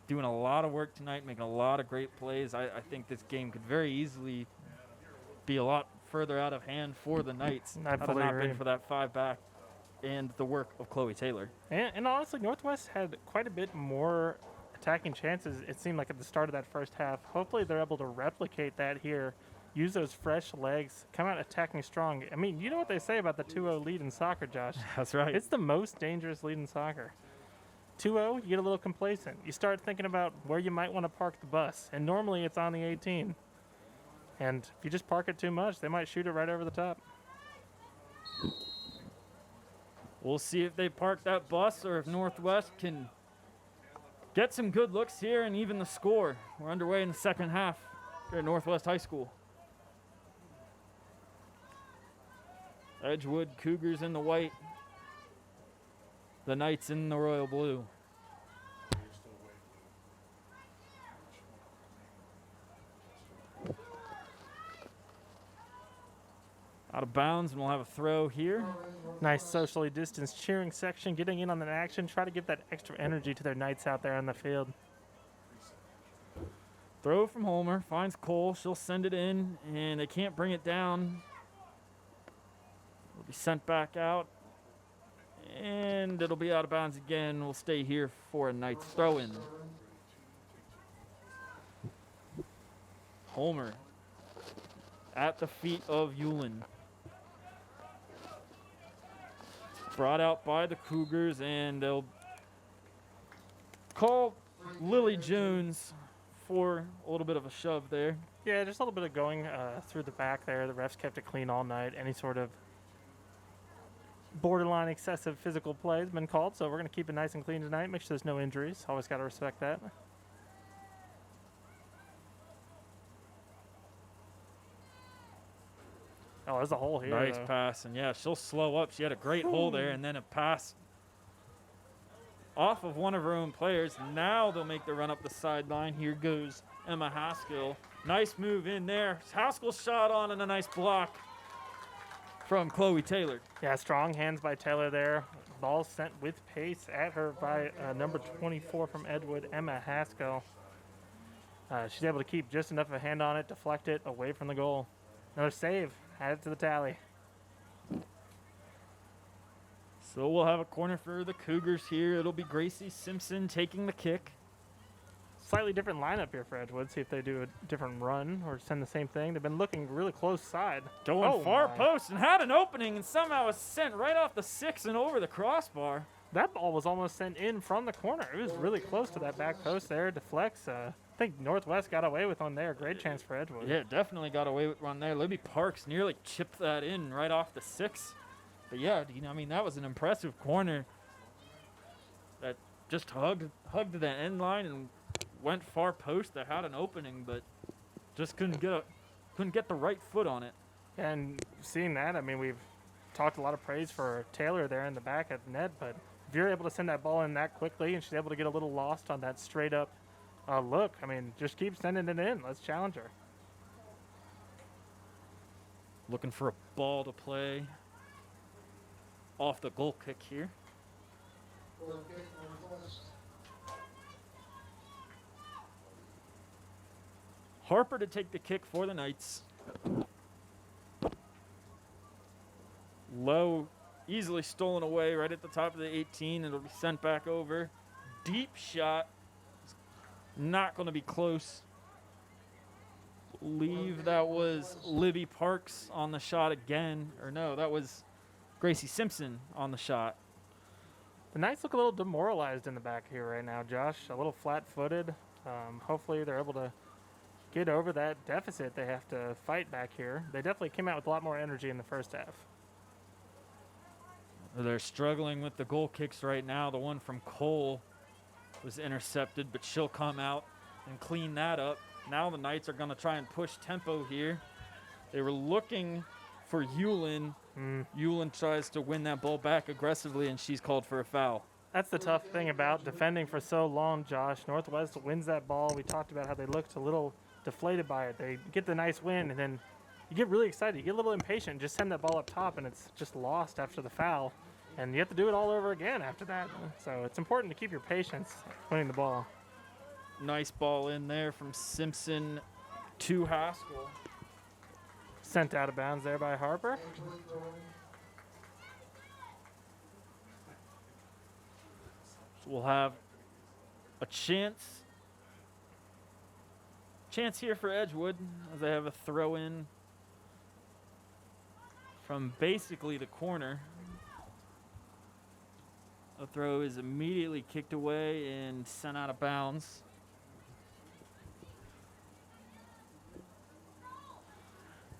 doing a lot of work tonight, making a lot of great plays. I think this game could very easily be a lot further out of hand for the Knights had it not been for that 5 back and the work of Chloe Taylor. And honestly, Northwest had quite a bit more attacking chances, it seemed like, at the start of that first half. Hopefully they're able to replicate that here, use those fresh legs, come out attacking strong. I mean, you know what they say about the 2-0 lead in soccer, Josh. That's right. It's the most dangerous lead in soccer. 2-0, you get a little complacent. You start thinking about where you might want to park the bus, and normally it's on the 18. And if you just park it too much, they might shoot it right over the top. We'll see if they park that bus or if Northwest can get some good looks here and even the score. We're underway in the second half here at Northwest High School. Edgewood Cougars in the white. The Knights in the royal blue. Out of bounds, and we'll have a throw here. Nice socially distanced cheering section, getting in on the action, try to give that extra energy to their Knights out there on the field. Throw from Homer, finds Cole, she'll send it in, and they can't bring it down. It'll be sent back out, and it'll be out of bounds again. We'll stay here for a Knights throw-in. Homer at the feet of Yulin. Brought out by the Cougars, and they'll call Lily Jones for a little bit of a shove there. Yeah, just a little bit of going through the back there. The refs kept it clean all night. Any sort of borderline excessive physical play has been called, so we're going to keep it nice and clean tonight. Make sure there's no injuries. Always got to respect that. Oh, there's a hole here. Nice pass, and yeah, she'll slow up. She had a great hole there, and then a pass off of one of her own players. Now they'll make the run up the sideline. Here goes Emma Haskell. Nice move in there. Haskell shot on, and a nice block from Chloe Taylor. Yeah, strong hands by Taylor there. Ball sent with pace at her by number 24 from Edgewood, Emma Haskell. She's able to keep just enough of a hand on it, deflect it away from the goal. Another save. Add it to the tally. So we'll have a corner for the Cougars here. It'll be Gracie Simpson taking the kick. Slightly different lineup here for Edgewood. See if they do a different run or send the same thing. They've been looking really close side. Going far post and had an opening and somehow was sent right off the 6 and over the crossbar. That ball was almost sent in from the corner. It was really close to that back post there. Deflects. I think Northwest got away with one there. Great chance for Edgewood. Yeah, definitely got away with one there. Libby Parks nearly chipped that in right off the 6. But yeah, you know, I mean, that was an impressive corner that just hugged the end line and went far post. That had an opening, but just couldn't get the right foot on it. And seeing that, I mean, we've talked a lot of praise for Taylor there in the back at the net, but if you're able to send that ball in that quickly and she's able to get a little lost on that straight up look, I mean, just keep sending it in. Let's challenge her. Looking for a ball to play off the goal kick here. Harper to take the kick for the Knights. Low, easily stolen away right at the top of the 18. It'll be sent back over. Deep shot. Not going to be close. Believe that was Libby Parks on the shot again. Or no, that was Gracie Simpson on the shot. The Knights look a little demoralized in the back here right now, Josh. A little flat-footed. Hopefully they're able to get over that deficit they have to fight back here. They definitely came out with a lot more energy in the first half. They're struggling with the goal kicks right now. The one from Cole was intercepted, but she'll come out and clean that up. Now the Knights are going to try and push tempo here. They were looking for Yulin. Yulin tries to win that ball back aggressively, and she's called for a foul. That's the tough thing about defending for so long, Josh. Northwest wins that ball. We talked about how they looked a little deflated by it. They get the nice win, and then you get really excited. You get a little impatient. Just send that ball up top, and it's just lost after the foul. And you have to do it all over again after that. So it's important to keep your patience winning the ball. Nice ball in there from Simpson to Haskell. Sent out of bounds there by Harper. So we'll have a chance here for Edgewood as they have a throw in from basically the corner. The throw is immediately kicked away and sent out of bounds.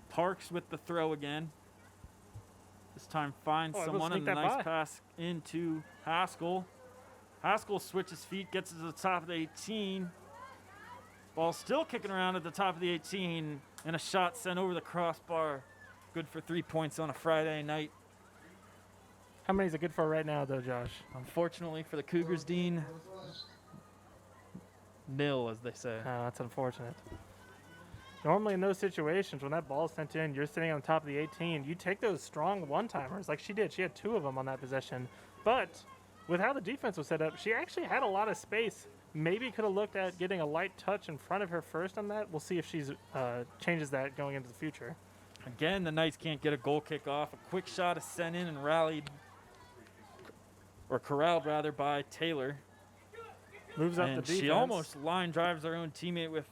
Parks with the throw again. This time finds someone and a nice pass into Haskell. Haskell switches feet, gets to the top of the 18. Ball still kicking around at the top of the 18, and a shot sent over the crossbar. Good for 3 points on a Friday night. How many is it good for right now, though, Josh? Unfortunately for the Cougars, Dean, nil, as they say. Oh, that's unfortunate. Normally in those situations, when that ball is sent in, you're sitting on top of the 18. You take those strong one-timers like she did. She had 2 of them on that possession. But with how the defense was set up, she actually had a lot of space. Maybe could have looked at getting a light touch in front of her first on that. We'll see if she changes that going into the future. Again, the Knights can't get a goal kick off. A quick shot is sent in and corralled rather by Taylor. Moves up the defense. She almost line drives her own teammate with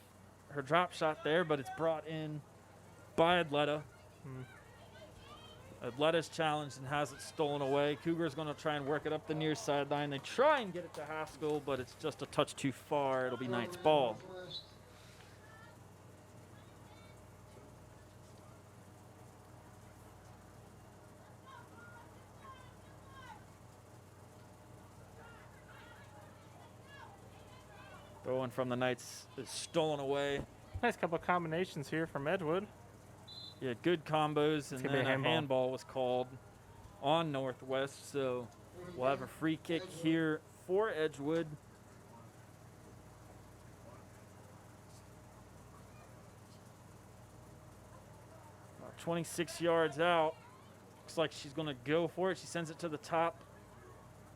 her drop shot there, but it's brought in by Adletta. Adletta's challenged and has it stolen away. Cougars going to try and work it up the near sideline. They try and get it to Haskell, but it's just a touch too far. It'll be Knights ball. Throw-in from the Knights is stolen away. Nice couple of combinations here from Edgewood. Yeah, good combos, and then a handball was called on Northwest, so we'll have a free kick here for Edgewood. About 26 yards out. Looks like she's going to go for it. She sends it to the top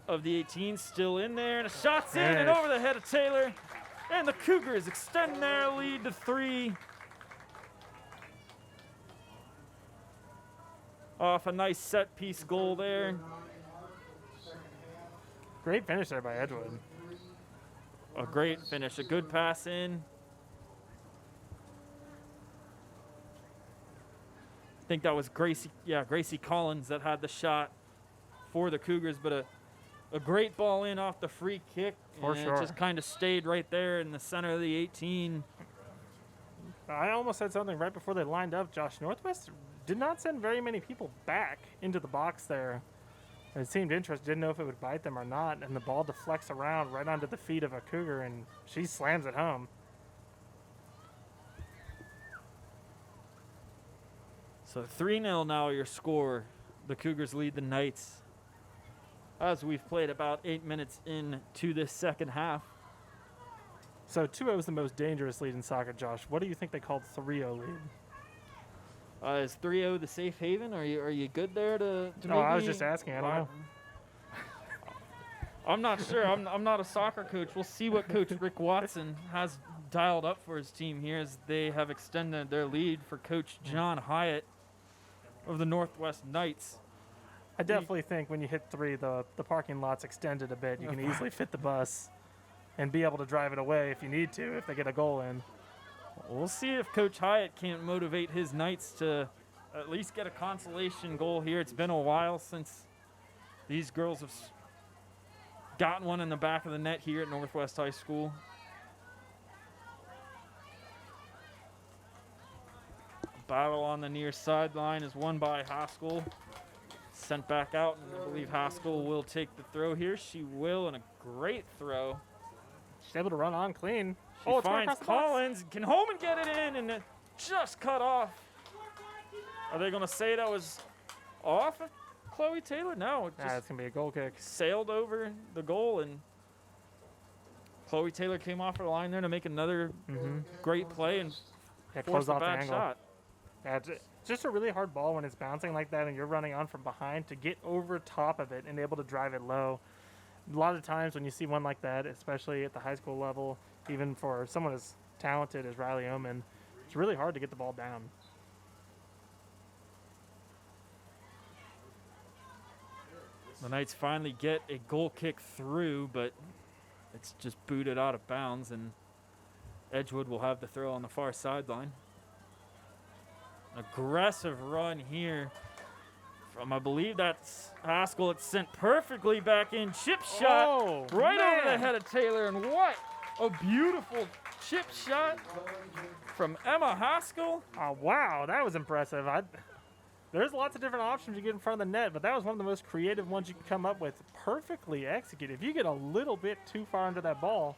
of the 18, still in there, and a shot's in and over the head of Taylor. And the Cougars extend their lead to 3. Off a nice set-piece goal there. Great finish there by Edgewood. A great finish, a good pass in. I think that was Gracie Collins that had the shot for the Cougars, but a a great ball in off the free kick. For and sure. It just kind of stayed right there in the center of the 18. I almost said something right before they lined up. Josh, Northwest did not send very many people back into the box there. It seemed interested, didn't know if it would bite them or not, and the ball deflects around right onto the feet of a Cougar, and she slams it home. So 3-0 now your score. The Cougars lead the Knights as we've played about 8 minutes into this second half. So 2-0 is the most dangerous lead in soccer, Josh. What do you think they called 3-0 lead? Is 3-0 the safe haven? Are you good there to No, I was just asking. I don't know. I'm not sure. I'm not a soccer coach. We'll see what Coach Rick Watson has dialed up for his team here as they have extended their lead for Coach John Hyatt of the Northwest Knights. I definitely think when you hit 3, the parking lot's extended a bit. You can easily fit the bus and be able to drive it away if you need to, if they get a goal in. We'll see if Coach Hyatt can't motivate his Knights to at least get a consolation goal here. It's been a while since these girls have gotten one in the back of the net here at Northwest High School. Battle on the near sideline is won by Haskell. Sent back out, and I believe Haskell will take the throw here. She will, and a great throw. She's able to run on clean. She It's going finds across the box. Collins. Can Holman get it in? And it just cut off. Are they going to say that was off of Chloe Taylor? No, it just It's going to be a goal kick. sailed over the goal, and Chloe Taylor came off her line there to make another great play and Yeah, force close a off the bad angle. shot. Yeah, it's just a really hard ball when it's bouncing like that and you're running on from behind to get over top of it and able to drive it low. A lot of times when you see one like that, especially at the high school level, even for someone as talented as Riley Oman, it's really hard to get the ball down. The Knights finally get a goal kick through, but it's just booted out of bounds, and Edgewood will have the throw on the far sideline. Aggressive run here from, I believe that's Haskell. It's sent perfectly back in. Chip shot Oh, right over the man. head of Taylor, and what a beautiful chip shot from Emma Haskell. Oh, wow, that was impressive. There's lots of different options you get in front of the net, but that was one of the most creative ones you could come up with. Perfectly executed. If you get a little bit too far under that ball,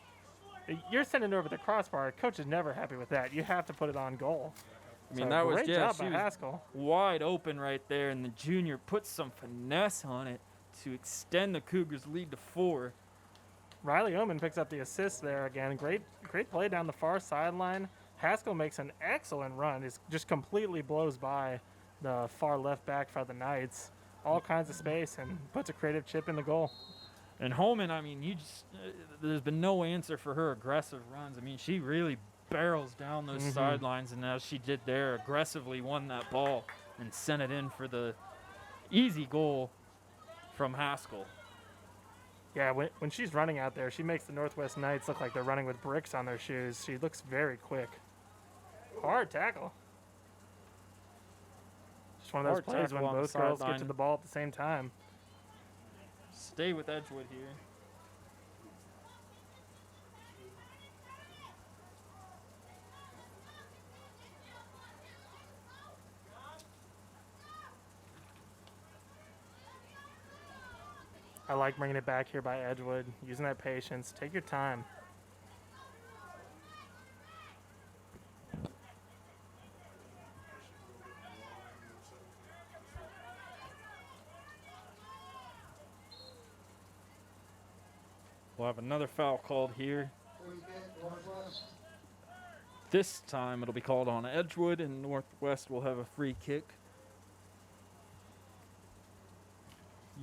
you're sending it over the crossbar. Coach is never happy with that. You have to put it on goal. I mean, So that was, great yeah, job she by was Haskell. wide open right there, and the junior put some finesse on it to extend the Cougars' lead to 4. Riley Oman picks up the assist there again. Great play down the far sideline. Haskell makes an excellent run. It just completely blows by the far left back for the Knights. All kinds of space and puts a creative chip in the goal. And Holman, I mean, there's been no answer for her aggressive runs. I mean, she really barrels down those sidelines, and as she did there, aggressively won that ball and sent it in for the easy goal from Haskell. Yeah, when she's running out there, she makes the Northwest Knights look like they're running with bricks on their shoes. She looks very quick. Hard tackle. Just one of those Hard plays when tackle on the both girls get to sideline. the ball at the same time. Stay with Edgewood here. I like bringing it back here by Edgewood, using that patience. Take your time. We'll have another foul called here. This time it'll be called on Edgewood, and Northwest will have a free kick.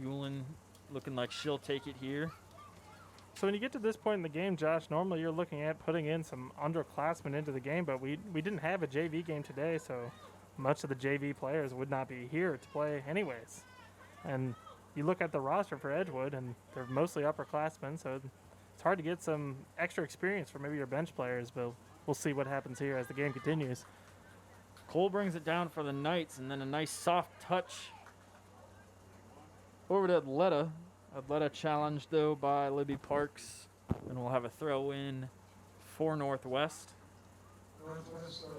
Yulin looking like she'll take it here. So when you get to this point in the game, Josh, normally you're looking at putting in some underclassmen into the game, but we didn't have a JV game today, so much of the JV players would not be here to play anyways. And you look at the roster for Edgewood, and they're mostly upperclassmen, so it's hard to get some extra experience for maybe your bench players, but we'll see what happens here as the game continues. Cole brings it down for the Knights, and then a nice soft touch over to Atleta Atleta challenged, though, by Libby Parks. And we'll have a throw in for Northwest. Northwest throwing.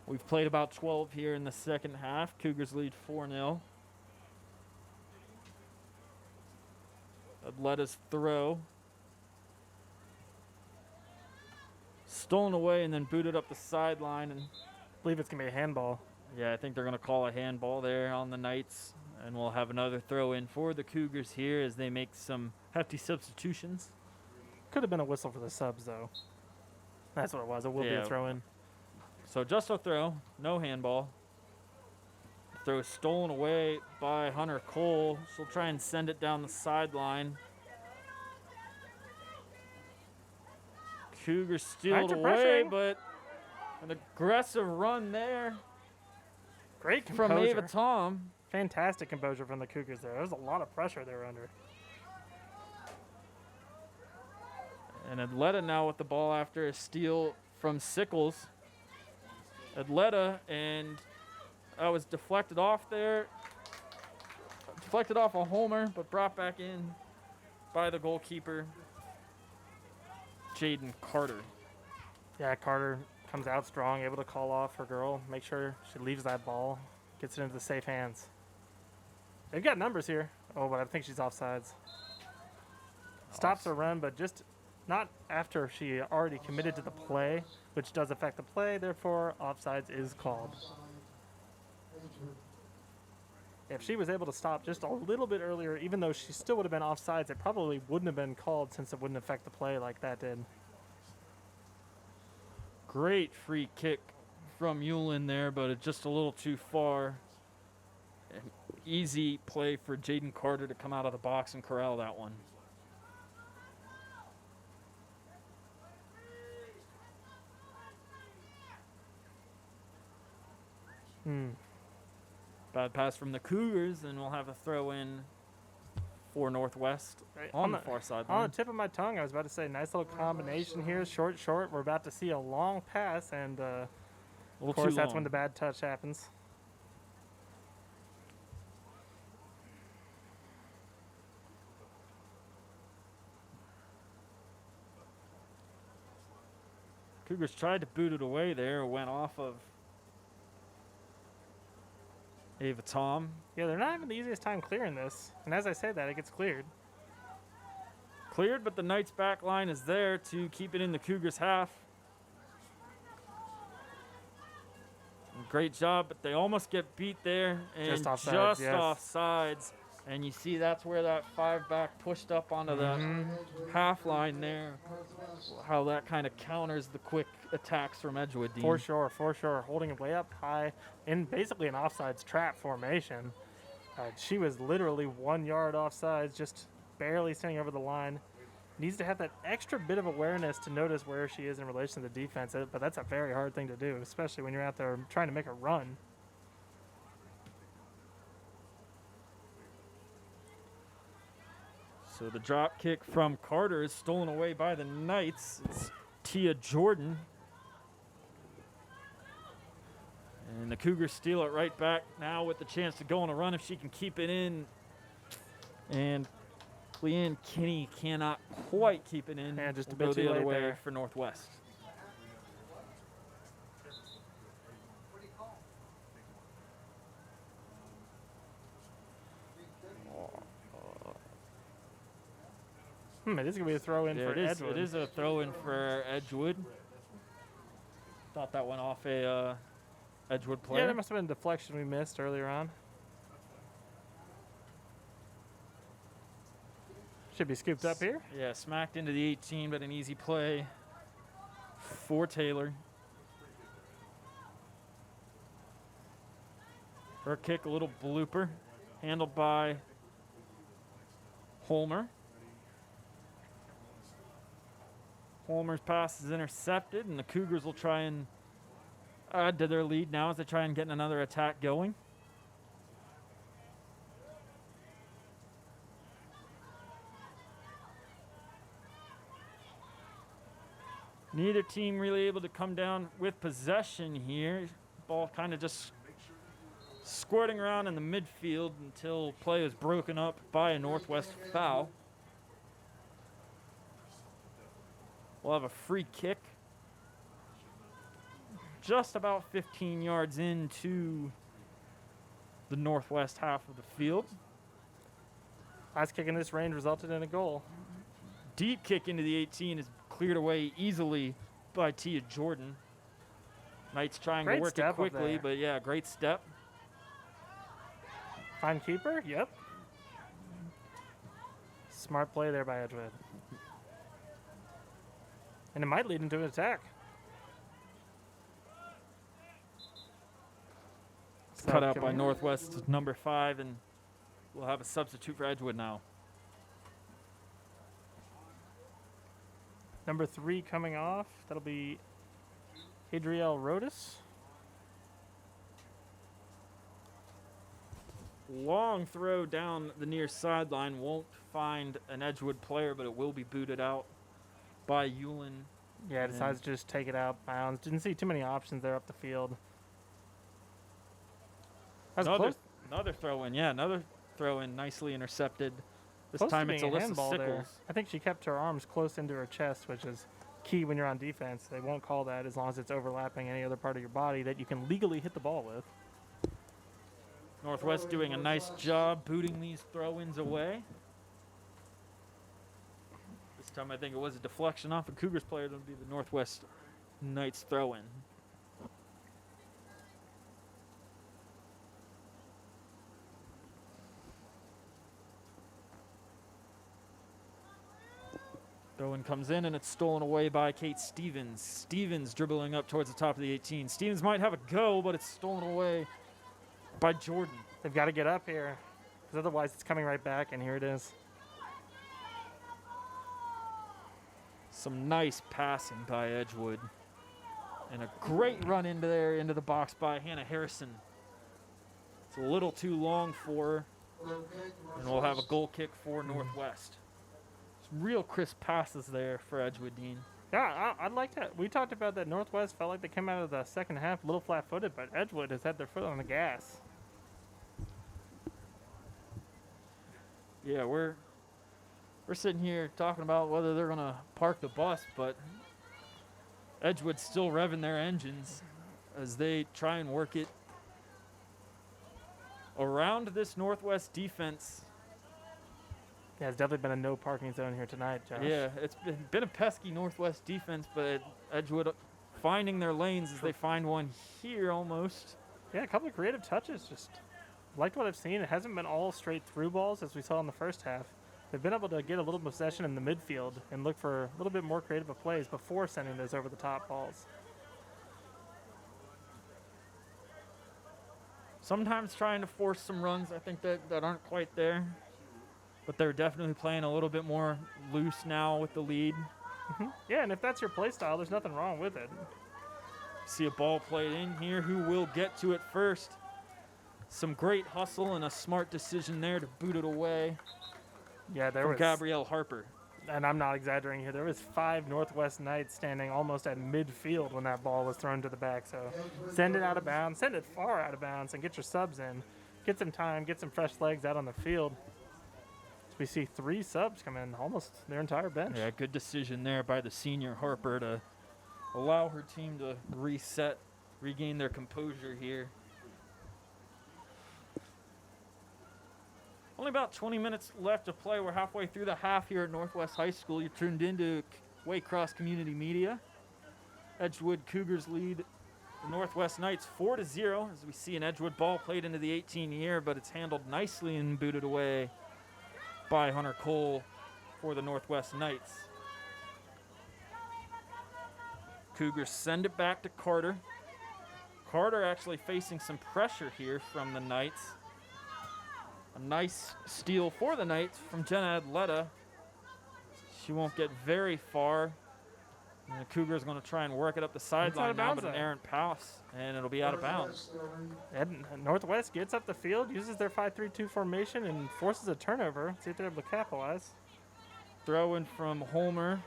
We've played about 12 here in the second half. Cougars lead 4-0. Atleta's throw. Stolen away and then booted up the sideline. And I believe it's going to be a handball. yeah, I think they're going to call a handball there on the Knights. And we'll have another throw in for the Cougars here as they make some hefty substitutions. Could have been a whistle for the subs, though. That's what it was. It will be Yeah. a throw-in. So just a throw, no handball. Throw stolen away by Hunter Cole. She'll try and send it down the sideline. Cougars steal it Knights are away, pressuring. but an aggressive run there Great from composure. Ava Tom. Fantastic composure from the Cougars there. There was a lot of pressure they were under. And Atleta now with the ball after a steal from Sickles. Atleta, and that was deflected off there. Deflected off a homer, but brought back in by the goalkeeper, Jaden Carter. Yeah, Carter comes out strong, able to call off her girl, make sure she leaves that ball, gets it into the safe hands. They've got numbers here. Oh, but I think she's offsides. Stops her run, but just not after she already committed to the play, which does affect the play. Therefore, offsides is called. Edgewood. If she was able to stop just a little bit earlier, even though she still would have been offsides, it probably wouldn't have been called since it wouldn't affect the play like that did. Great free kick from Yulin there, but it's just a little too far. An easy play for Jaden Carter to come out of the box and corral that one. Bad pass from the Cougars, and we'll have a throw in for Northwest Right, on the far sideline. On the tip of my tongue, I was about to say, nice little combination here, short. We're about to see a long pass, and A little of course, too that's long. when the bad touch happens. Cougars tried to boot it away there, went off of Ava Tom. Yeah, they're not having the easiest time clearing this, and as I say that, it gets cleared. Cleared, but the Knights' back line is there to keep it in the Cougars' half. Great job, but they almost get beat there. And Just offsides, yes. offsides. And you see that's where that 5-back pushed up onto the half line there. Northwest. How that kind of counters the quick attacks from Edgewood, Dean. For sure. Holding it way up high in basically an offsides trap formation. She was literally 1 yard offsides, just barely staying over the line. Needs to have that extra bit of awareness to notice where she is in relation to the defense, but that's a very hard thing to do, especially when you're out there trying to make a run. So the drop kick from Carter is stolen away by the Knights. It's Tia Jordan. And the Cougars steal it right back now with the chance to go on a run if she can keep it in. And Leanne Kinney cannot quite keep it in. Yeah, just a We'll bit go too the other late way there. for Northwest. It is going to be a throw in Yeah, for Edgewood. it is a throw in for Edgewood. Thought that went off a Edgewood player. Yeah, there must have been a deflection we missed earlier on. Should be scooped up here. Yeah, smacked into the 18, but an easy play for Taylor. Her kick, a little blooper, handled by Holmer. Holmer's pass is intercepted, and the Cougars will try and add to their lead now as they try and get another attack going. Neither team really able to come down with possession here. Ball kind of just squirting around in the midfield until play is broken up by a Northwest foul. We'll have a free kick just about 15 yards into the Northwest half of the field. Last kick in this range resulted in a goal. Deep kick into the 18 is cleared away easily by Tia Jordan. Knights trying Great to work step it up quickly, there. but yeah, great step. Fine keeper? Yep. Smart play there by Edgewood. And it might lead into an attack. Cut out by Northwest number 5, and we'll have a substitute for Edgewood now. Number 3 coming off. That'll be Adriel Rodas. Long throw down the near sideline. Won't find an Edgewood player, but it will be booted out by Yulin. Yeah, decides to just take it out bounds. Didn't see too many options there up the field. That's Another, close. another throw in. Yeah, another throw in. Nicely intercepted. This Close to time it's being a Alyssa handball there. Sickles. I think she kept her arms close into her chest, which is key when you're on defense. They won't call that as long as it's overlapping any other part of your body that you can legally hit the ball with. Northwest doing a nice job booting these throw-ins away. This time I think it was a deflection off a Cougars player. It'll be the Northwest Knights throw-in. Throw-in comes in, and it's stolen away by Kate Stevens. Stevens dribbling up towards the top of the 18. Stevens might have a go, but it's stolen away by Jordan. They've got to get up here, because otherwise it's coming right back, and here it is. Some nice passing by Edgewood. And a great run into there, into the box by Hannah Harrison. It's a little too long for her, and we'll have a goal kick for Northwest. Some real crisp passes there for Edgewood, Dean. Yeah, I'd like that. We talked about that Northwest felt like they came out of the second half a little flat-footed, but Edgewood has had their foot on the gas. Yeah, we're sitting here talking about whether they're going to park the bus, but Edgewood's still revving their engines as they try and work it around this Northwest defense. Yeah, it's definitely been a no parking zone here tonight, Josh. Yeah, it's been a pesky Northwest defense, but Edgewood finding their lanes as they find one here almost. Yeah, a couple of creative touches. Just liked what I've seen. It hasn't been all straight through balls as we saw in the first half. They've been able to get a little possession in the midfield and look for a little bit more creative of plays before sending those over the top balls. Sometimes trying to force some runs, I think that aren't quite there. But they're definitely playing a little bit more loose now with the lead. Yeah, and if that's your play style, there's nothing wrong with it. See a ball played in here. Who will get to it first? Some great hustle and a smart decision there to boot it away Yeah, there from was, Gabrielle Harper. and I'm not exaggerating here, there was 5 Northwest Knights standing almost at midfield when that ball was thrown to the back. So send it out of bounds, send it far out of bounds, and get your subs in. Get some time, get some fresh legs out on the field. We see 3 subs come in, almost their entire bench. Yeah, good decision there by the senior Harper to allow her team to reset, regain their composure here. Only about 20 minutes left to play. We're halfway through the half here at Northwest High School. You're tuned into Waycross Community Media. Edgewood Cougars lead the Northwest Knights 4-0 as we see an Edgewood ball played into the 18 here, but it's handled nicely and booted away by Hunter Cole for the Northwest Knights. Cougars send it back to Carter. Carter actually facing some pressure here from the Knights. A nice steal for the Knights from Jenna Adletta. She won't get very far. And the Cougars going to try and work it up the sideline now, but an errant pass, and it'll be out of bounds. And Northwest gets up the field, uses their 5-3-2 formation, and forces a turnover. See if they're able to capitalize. Throw in from Homer.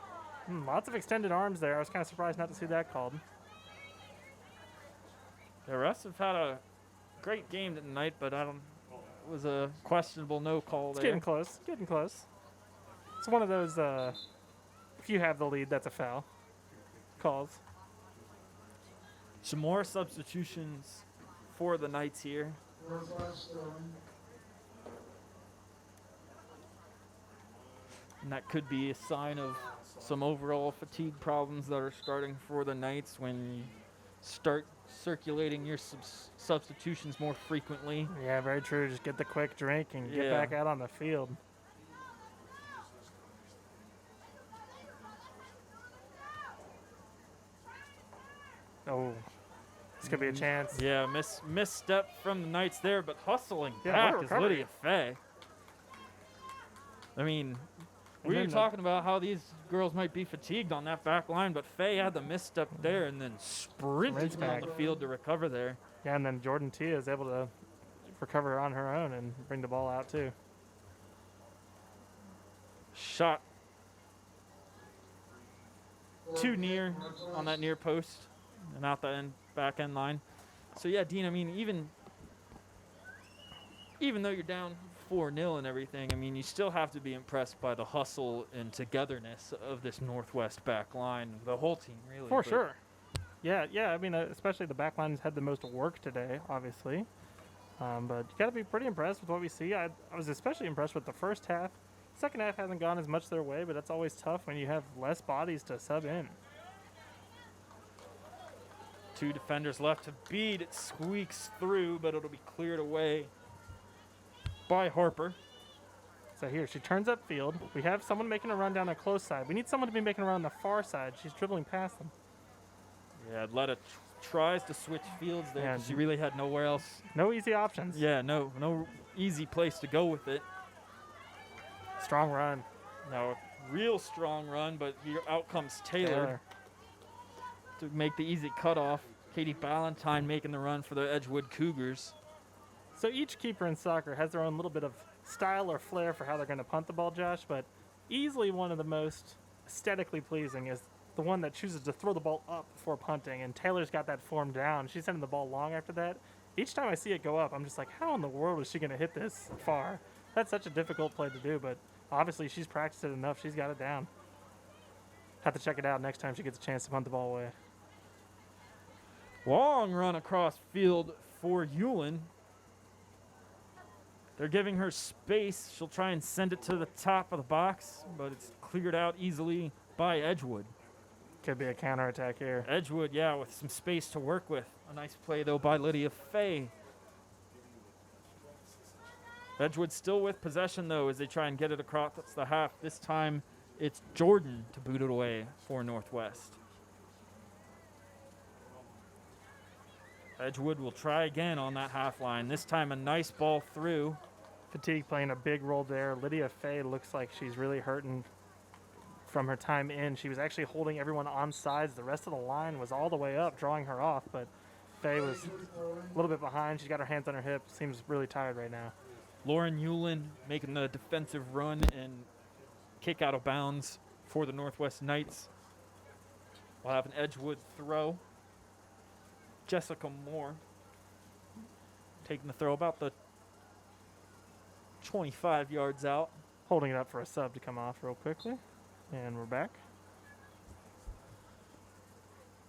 Lots of extended arms there. I was kind of surprised not to see that called. The refs have had a Great game tonight, but I don't. It was a questionable no call It's there. getting close. Getting close. It's one of those. If you have the lead, that's a foul. Calls. Some more substitutions for the Knights here. Northwest throwing. And that could be a sign of some overall fatigue problems that are starting for the Knights when you start circulating your substitutions more frequently. Yeah, very true. Just get the quick drink and get Yeah. back out on the field. Oh, this could be a chance. Yeah, misstep from the Knights there, but hustling Yeah, back what a is recovery. Lydia Fay. I mean, And we were then the- talking about how these girls might be fatigued on that back line, but Fay had the misstep there and then sprinted Sprints down back. the field to recover there. Yeah, and then Jordan Tia is able to recover on her own and bring the ball out too. Shot too near on that near post and out the back end line. So yeah, Dean, I mean, even though you're down 4-0 and everything, I mean, you still have to be impressed by the hustle and togetherness of this Northwest back line, the whole team really. For but sure. Yeah. I mean, especially the back line's had the most work today, obviously. But you got to be pretty impressed with what we see. I was especially impressed with the first half. Second half hasn't gone as much their way, but that's always tough when you have less bodies to sub in. 2 defenders left to beat. It squeaks through, but it'll be cleared away by Harper. So here, she turns upfield. We have someone making a run down the close side. We need someone to be making a run on the far side. She's dribbling past them. Yeah, Atleta tries to switch fields there. Yeah, 'Cause she really had nowhere else. No easy options. Yeah, no easy place to go with it. Strong run. Now, a real strong run, but here out comes Taylor to make the easy cutoff. Katie Ballantyne making the run for the Edgewood Cougars. So each keeper in soccer has their own little bit of style or flair for how they're going to punt the ball, Josh, but easily one of the most aesthetically pleasing is the one that chooses to throw the ball up before punting, and Taylor's got that form down. She's sending the ball long after that. Each time I see it go up, I'm just like, how in the world is she going to hit this far? That's such a difficult play to do, but obviously she's practiced it enough. She's got it down. Have to check it out next time she gets a chance to punt the ball away. Long run across field for Hewlin. They're giving her space. She'll try and send it to the top of the box, but it's cleared out easily by Edgewood. Could be a counterattack here. Edgewood, yeah, with some space to work with. A nice play, though, by Lydia Fay. Edgewood still with possession, though, as they try and get it across the half. This time, it's Jordan to boot it away for Northwest. Edgewood will try again on that half line. This time, a nice ball through. Fatigue playing a big role there. Lydia Fay looks like she's really hurting from her time in. She was actually holding everyone on sides. The rest of the line was all the way up, drawing her off, but Fay was a little bit behind. She's got her hands on her hips. Seems really tired right now. Lauren Hewlin making the defensive run and kick out of bounds for the Northwest Knights. We'll have an Edgewood throw. Jessica Moore taking the throw about the 25 yards out. Holding it up for a sub to come off real quickly. And we're back.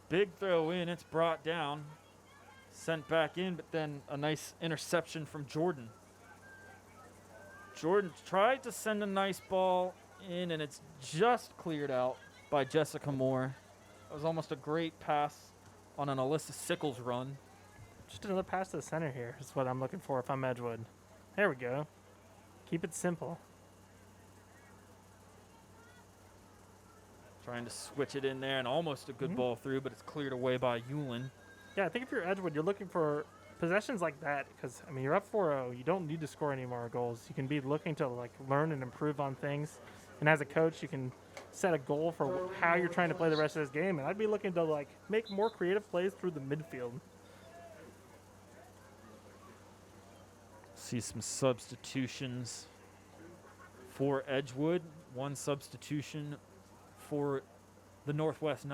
Big throw in, it's brought down. Sent back in, but then a nice interception from Jordan. Jordan tried to send a nice ball in, and it's just cleared out by Jessica Moore. It was almost a great pass on an Alyssa Sickles run. Just another pass to the center here is what I'm looking for if I'm Edgewood. There we go. Keep it simple. Trying to switch it in there, and almost a good ball through, but it's cleared away by Hewlin. Yeah, I think if you're Edgewood, you're looking for possessions like that because, I mean, you're up 4-0. You don't need to score any more goals. You can be looking to, like, learn and improve on things. And as a coach, you can set a goal for how you're trying to play the rest of this game. And I'd be looking to, like, make more creative plays through the midfield. See some substitutions for Edgewood. One substitution for the Northwest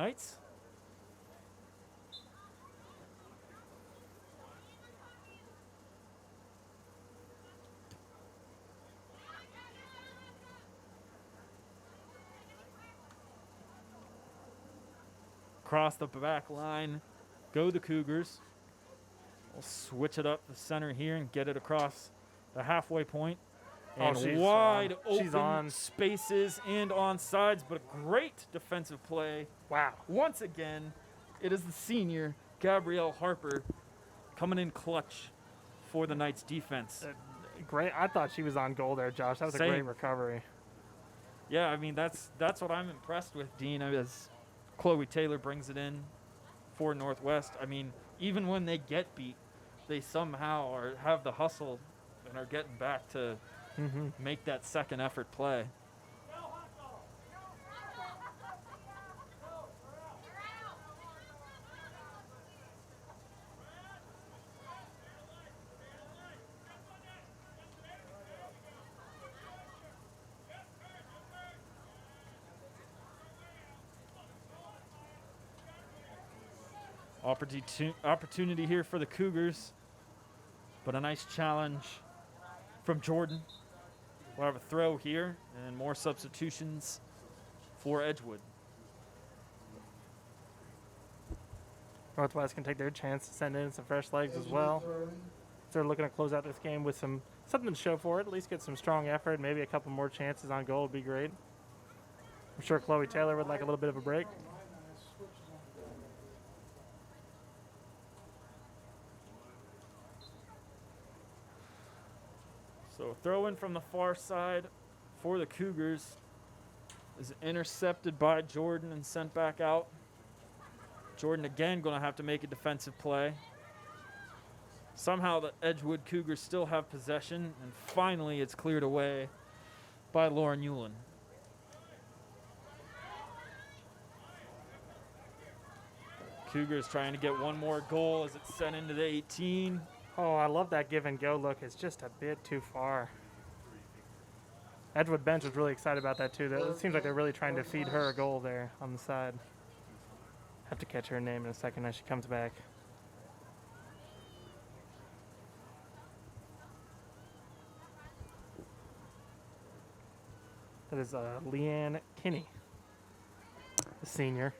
across the back line. Go the Cougars. We'll switch it up the center here and get it across the halfway point. Oh, And she's wide on. She's open on. spaces and on sides, but a great defensive play. Wow. Once again, it is the senior, Gabrielle Harper, coming in clutch for the Knights defense. Great. I thought she was on goal there, Josh. That was a Same. great recovery. Yeah, I mean, that's what I'm impressed with, Dean, as Chloe Taylor brings it in for Northwest. I mean, even when they get beat, they somehow have the hustle and are getting back to make that second effort play. Opportunity here for the Cougars, but a nice challenge from Jordan. We'll have a throw here and more substitutions for Edgewood. Northwest can take their chance to send in some fresh legs as well. They're looking to close out this game with something to show for it, at least get some strong effort, maybe a couple more chances on goal would be great. I'm sure Chloe Taylor would like a little bit of a break. So a throw in from the far side for the Cougars is intercepted by Jordan and sent back out. Jordan again going to have to make a defensive play. Somehow the Edgewood Cougars still have possession, and finally it's cleared away by Lauren Hewlin. Cougars trying to get one more goal as it's sent into the 18. Oh, I love that give and go look. It's just a bit too far. Edgewood bench was really excited about that too. It seems like they're really trying to feed her a goal there on the side. Have to catch her name in a second as she comes back. That is Leanne Kinney, the senior.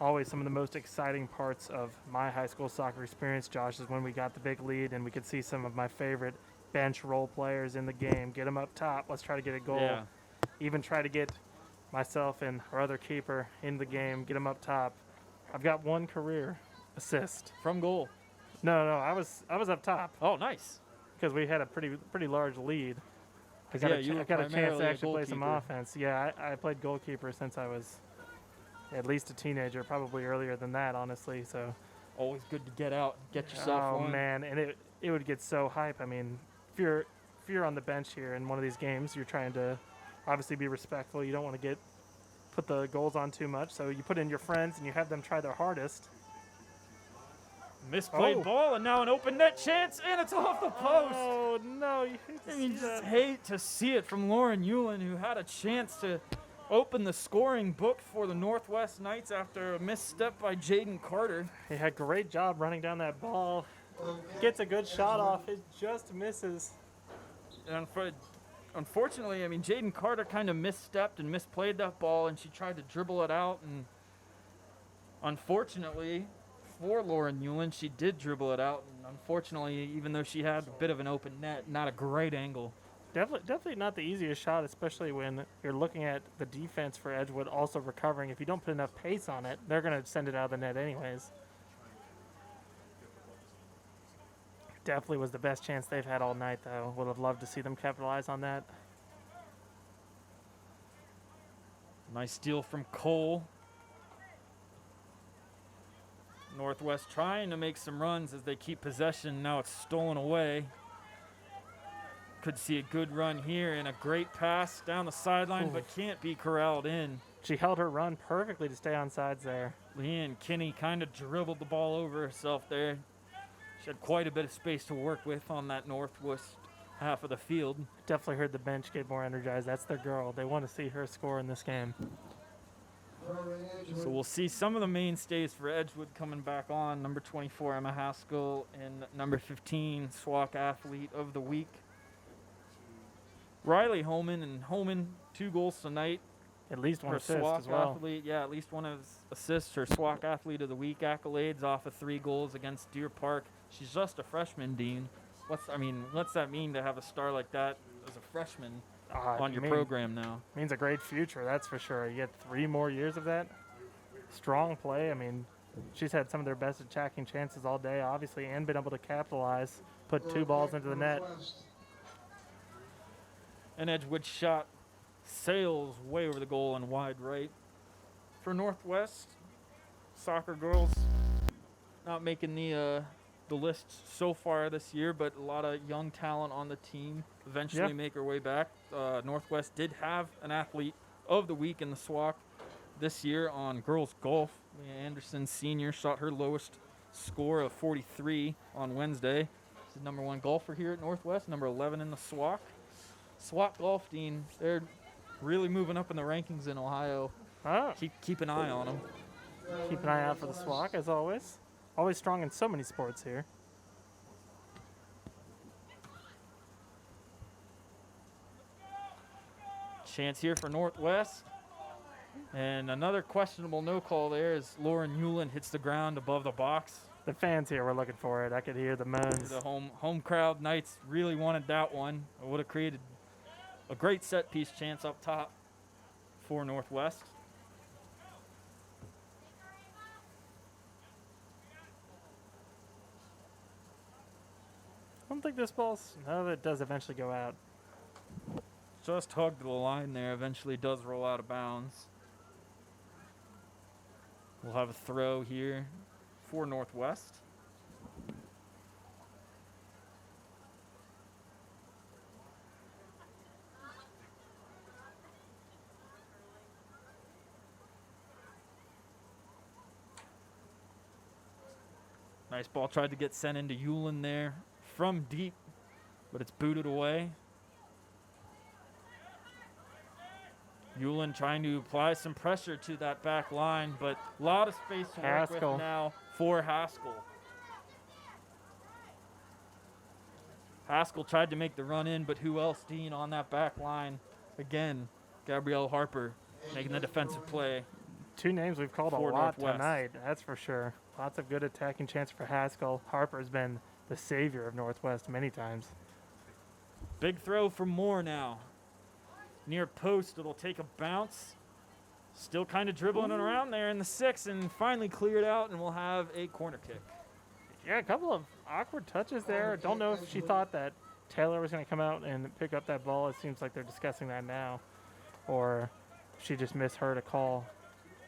Always some of the most exciting parts of my high school soccer experience, Josh, is when we got the big lead and we could see some of my favorite bench role players in the game. Get them up top. Let's try to get a goal. Yeah. Even try to get myself and our other keeper in the game. Get them up top. I've got one career assist. From goal. No, I was up top Oh, nice. because we had a pretty large lead. I Yeah, you were got a chance primarily to a actually play some goalkeeper. offense. Yeah, I played goalkeeper since I was at least a teenager, probably earlier than that, honestly. So, Always good to get out, get yourself oh one. man, and it would get so hype. I mean, if you're on the bench here in one of these games, you're trying to obviously be respectful. You don't want to put the goals on too much, so you put in your friends and you have them try their hardest. Misplayed Oh. ball, and now an open net chance, and it's off the post. Oh no! You hate to I mean, see just that. hate to see it from Lauren Hewlin, who had a chance to open the scoring book for the Northwest Knights after a misstep by Jaden Carter. He had great job running down that ball. Gets a good shot off. It just misses. And unfortunately, I mean, Jaden Carter kind of misstepped and misplayed that ball, and she tried to dribble it out. And unfortunately for Lauren Hewlin, she did dribble it out. And unfortunately, even though she had a bit of an open net, not a great angle. Definitely not the easiest shot, especially when you're looking at the defense for Edgewood also recovering. If you don't put enough pace on it, they're going to send it out of the net anyways. Definitely was the best chance they've had all night, though. Would have loved to see them capitalize on that. Nice steal from Cole. Northwest trying to make some runs as they keep possession. Now it's stolen away. Could see a good run here and a great pass down the sideline, but can't be corralled in. She held her run perfectly to stay on sides there. Leanne Kinney kind of dribbled the ball over herself there. She had quite a bit of space to work with on that northwest half of the field. Definitely heard the bench get more energized. That's their girl. They want to see her score in this game. So we'll see some of the mainstays for Edgewood coming back on. Number 24, Emma Haskell, and number 15, SWAC Athlete of the Week, Riley Holman. And Holman, 2 goals tonight. At least one her assist SWAC as well. athlete. Yeah, at least one of his assists. Her SWAC athlete of the week accolades off of 3 goals against Deer Park. She's just a freshman, Dean. What's that mean to have a star like that as a freshman on your program now? Means a great future, that's for sure. You get 3 more years of that. Strong play. I mean, she's had some of their best attacking chances all day, obviously, and been able to capitalize, put 2 balls into the net. Northwest. An Edgewood shot sails way over the goal and wide right. For Northwest, soccer girls not making the list so far this year, but a lot of young talent on the team eventually make her way back. Northwest did have an athlete of the week in the SWAC this year on girls golf. Leah Anderson, senior, shot her lowest score of 43 on Wednesday. She's the #1 golfer here at Northwest, number 11 in the SWAC. SWAC golf, Dean, they're really moving up in the rankings in Ohio. Oh, Keep an eye on them. keep an eye out for the SWAC, as always. Always strong in so many sports here. Chance here for Northwest. And another questionable no call there as Lauren Hewlin hits the ground above the box. The fans here were looking for it. I could hear the moans. The home crowd Knights really wanted that one. It would have created a great set piece chance up top for Northwest. I don't think this ball's... No, it does eventually go out. Just hugged the line there. Eventually does roll out of bounds. We'll have a throw here for Northwest. Nice ball, tried to get sent into Hewlin there from deep, but it's booted away. Hewlin trying to apply some pressure to that back line, but a lot of space to work with now for Haskell. Haskell tried to make the run in, but who else, Dean, on that back line? Again, Gabrielle Harper making the defensive play. 2 names we've called a for lot Northwest. tonight, that's for sure. Lots of good attacking chance for Haskell. Harper's been the savior of Northwest many times. Big throw for Moore now. Near post, it'll take a bounce. Still kind of dribbling it around there in the 6 and finally cleared out, and we'll have a corner kick. Yeah, a couple of awkward touches there. Don't know if she thought that Taylor was going to come out and pick up that ball. It seems like they're discussing that now. Or she just misheard a call.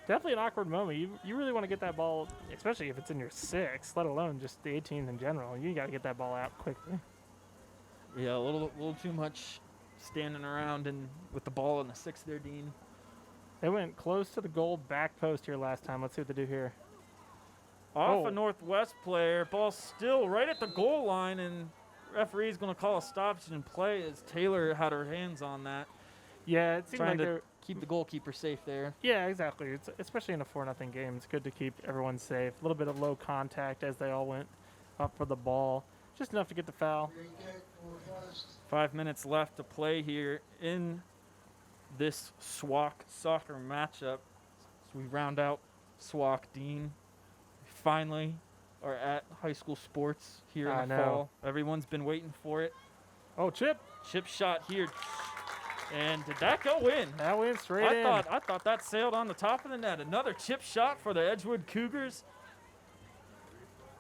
Definitely an awkward moment. You really want to get that ball, especially if it's in your 6, let alone just the 18th in general. You got to get that ball out quickly. Yeah, a little too much standing around and with the ball in the 6 there, Dean. They went close to the goal back post here last time. Let's see what they do here. Off a Northwest player, ball still right at the goal line, and referee's going to call a stoppage in play as Taylor had her hands on that. Yeah, it seemed Trying like to keep the goalkeeper safe there. Yeah, exactly. It's especially in a 4-0 game. It's good to keep everyone safe. A little bit of low contact as they all went up for the ball. Just enough to get the foul. Free kick, Northwest. 5 minutes left to play here in this SWAC soccer matchup. So we round out SWAC, Dean. We finally are at high school sports here in the fall. Everyone's been waiting for it. Oh, chip. Chip shot here. And did that go in? That went straight in. I thought that sailed on the top of the net. Another chip shot for the Edgewood Cougars.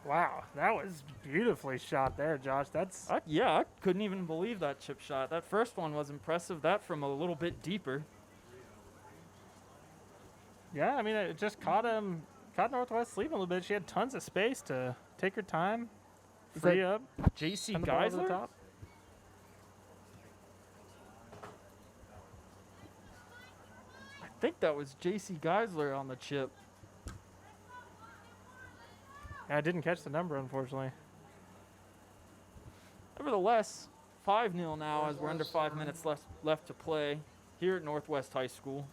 Wow, that was beautifully shot there, Josh. That's I couldn't even believe that chip shot. That first one was impressive. That from a little bit deeper. yeah. I mean, it just caught Northwest sleeping a little bit. She had tons of space to take her time, free up, J.C. send the ball to the Geisler? top. I think that was J.C. Geisler on the chip. I didn't catch the number, unfortunately. Nevertheless, 5-0 now as we're under 5 minutes left to play here at Northwest High School.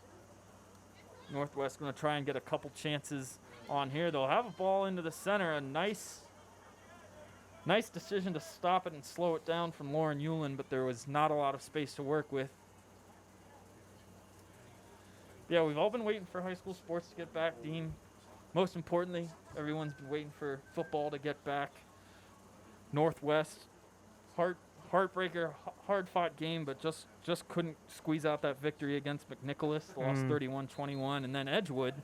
Northwest going to try and get a couple chances on here. They'll have a ball into the center. A nice decision to stop it and slow it down from Lauren Hewlin, but there was not a lot of space to work with. Yeah, we've all been waiting for high school sports to get back, Dean. Most importantly, everyone's been waiting for football to get back. Northwest, heartbreaker, hard-fought game, but just couldn't squeeze out that victory against McNicholas. Lost 31-21, and then Edgewood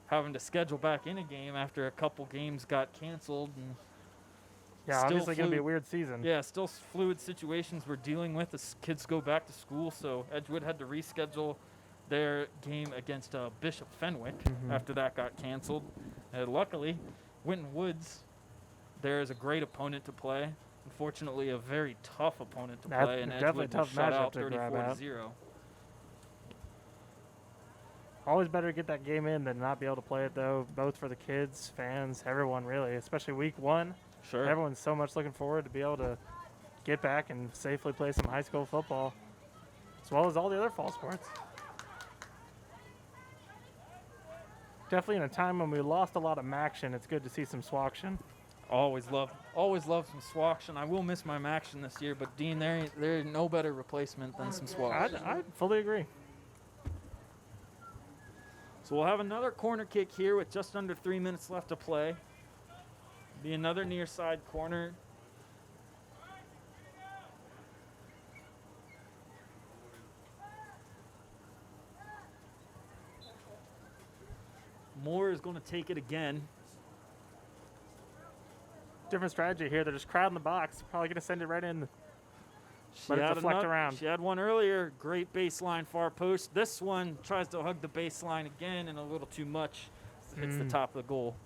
having to schedule back in a game after a couple games got canceled. And Yeah, still obviously going to be a fluid- weird season. Yeah, still fluid situations we're dealing with as kids go back to school. So Edgewood had to reschedule their game against Bishop Fenwick after that got canceled. Luckily, Winton Woods, there is a great opponent to play. Unfortunately, a very tough opponent to That's play, and definitely a Edgewood was tough shut matchup out to grab 34-0. Always better to get that game in than not be able to play it, though, both for the kids, fans, everyone, really, especially week one. Sure. Everyone's so much looking forward to be able to get back and safely play some high school football, as well as all the other fall sports. Definitely in a time when we lost a lot of Maction, it's good to see some Swaction. Always love some Swaction. I will miss my Maction this year, but Dean, there ain't no better replacement than some Swaction. I fully agree. So we'll have another corner kick here with just under 3 minutes left to play. Be another near side corner. Moore is going to take it again. Different strategy here. They're just crowding the box. Probably going to send it right in. She Let it had deflect around. She had one earlier. Great baseline far post. This one tries to hug the baseline again and a little too much. Hits the top of the goal.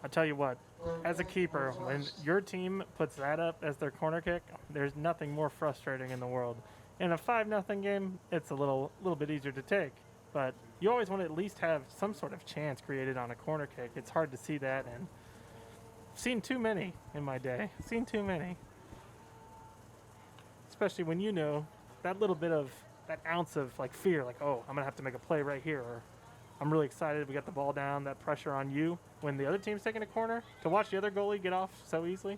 I tell you what, as a keeper, when your team puts that up as their corner kick, there's nothing more frustrating in the world. In a 5-0 game, it's a little bit easier to take, but you always want to at least have some sort of chance created on a corner kick. It's hard to see that, and I've seen too many in my day. Seen too many. Especially when you know that little bit of, that ounce of like fear, like, oh, I'm going to have to make a play right here, or I'm really excited we got the ball down, that pressure on you when the other team's taking a corner, to watch the other goalie get off so easily.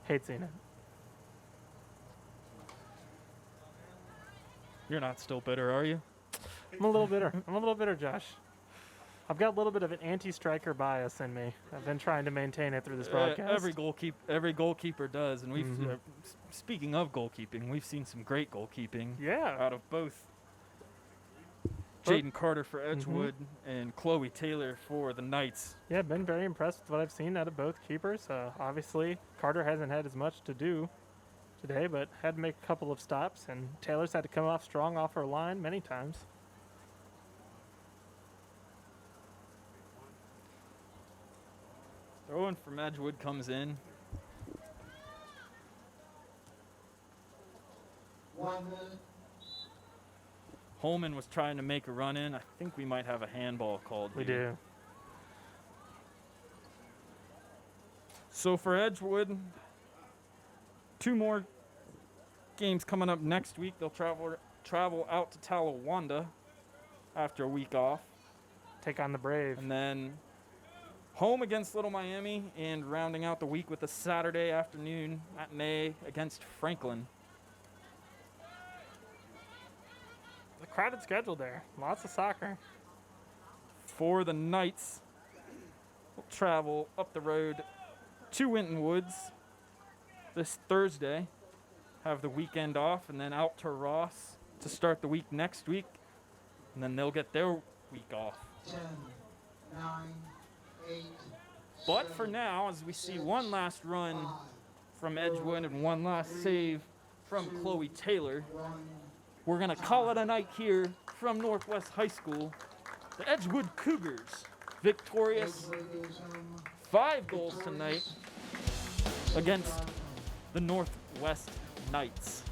Hate seeing it. You're not still bitter, are you? I'm a little bitter, Josh. I've got a little bit of an anti-striker bias in me. I've been trying to maintain it through this broadcast. Every goalkeeper does, and we've speaking of goalkeeping, we've seen some great goalkeeping Yeah. out of both Jaden Carter for Edgewood and Chloe Taylor for the Knights. Yeah, been very impressed with what I've seen out of both keepers. Obviously, Carter hasn't had as much to do today, but had to make a couple of stops, and Taylor's had to come off strong off her line many times. Throw-in from Edgewood comes in. 1 minute. Holman was trying to make a run in. I think we might have a handball called We here. do. So for Edgewood, 2 more games coming up next week. They'll travel out to Talawanda after a week off. Take on the Brave. And then home against Little Miami, and rounding out the week with a Saturday afternoon matinee against Franklin. A crowded schedule there. Lots of soccer. For the Knights, we'll travel up the road to Winton Woods this Thursday, have the weekend off, and then out to Ross to start the week next week, and then they'll get their week off. 10, 9, 8. But for now, as we see one last run from Edgewood and one last save from Chloe Taylor, we're going to call it a night here from Northwest High School. The Edgewood Cougars victorious 5 goals tonight against the Northwest Knights.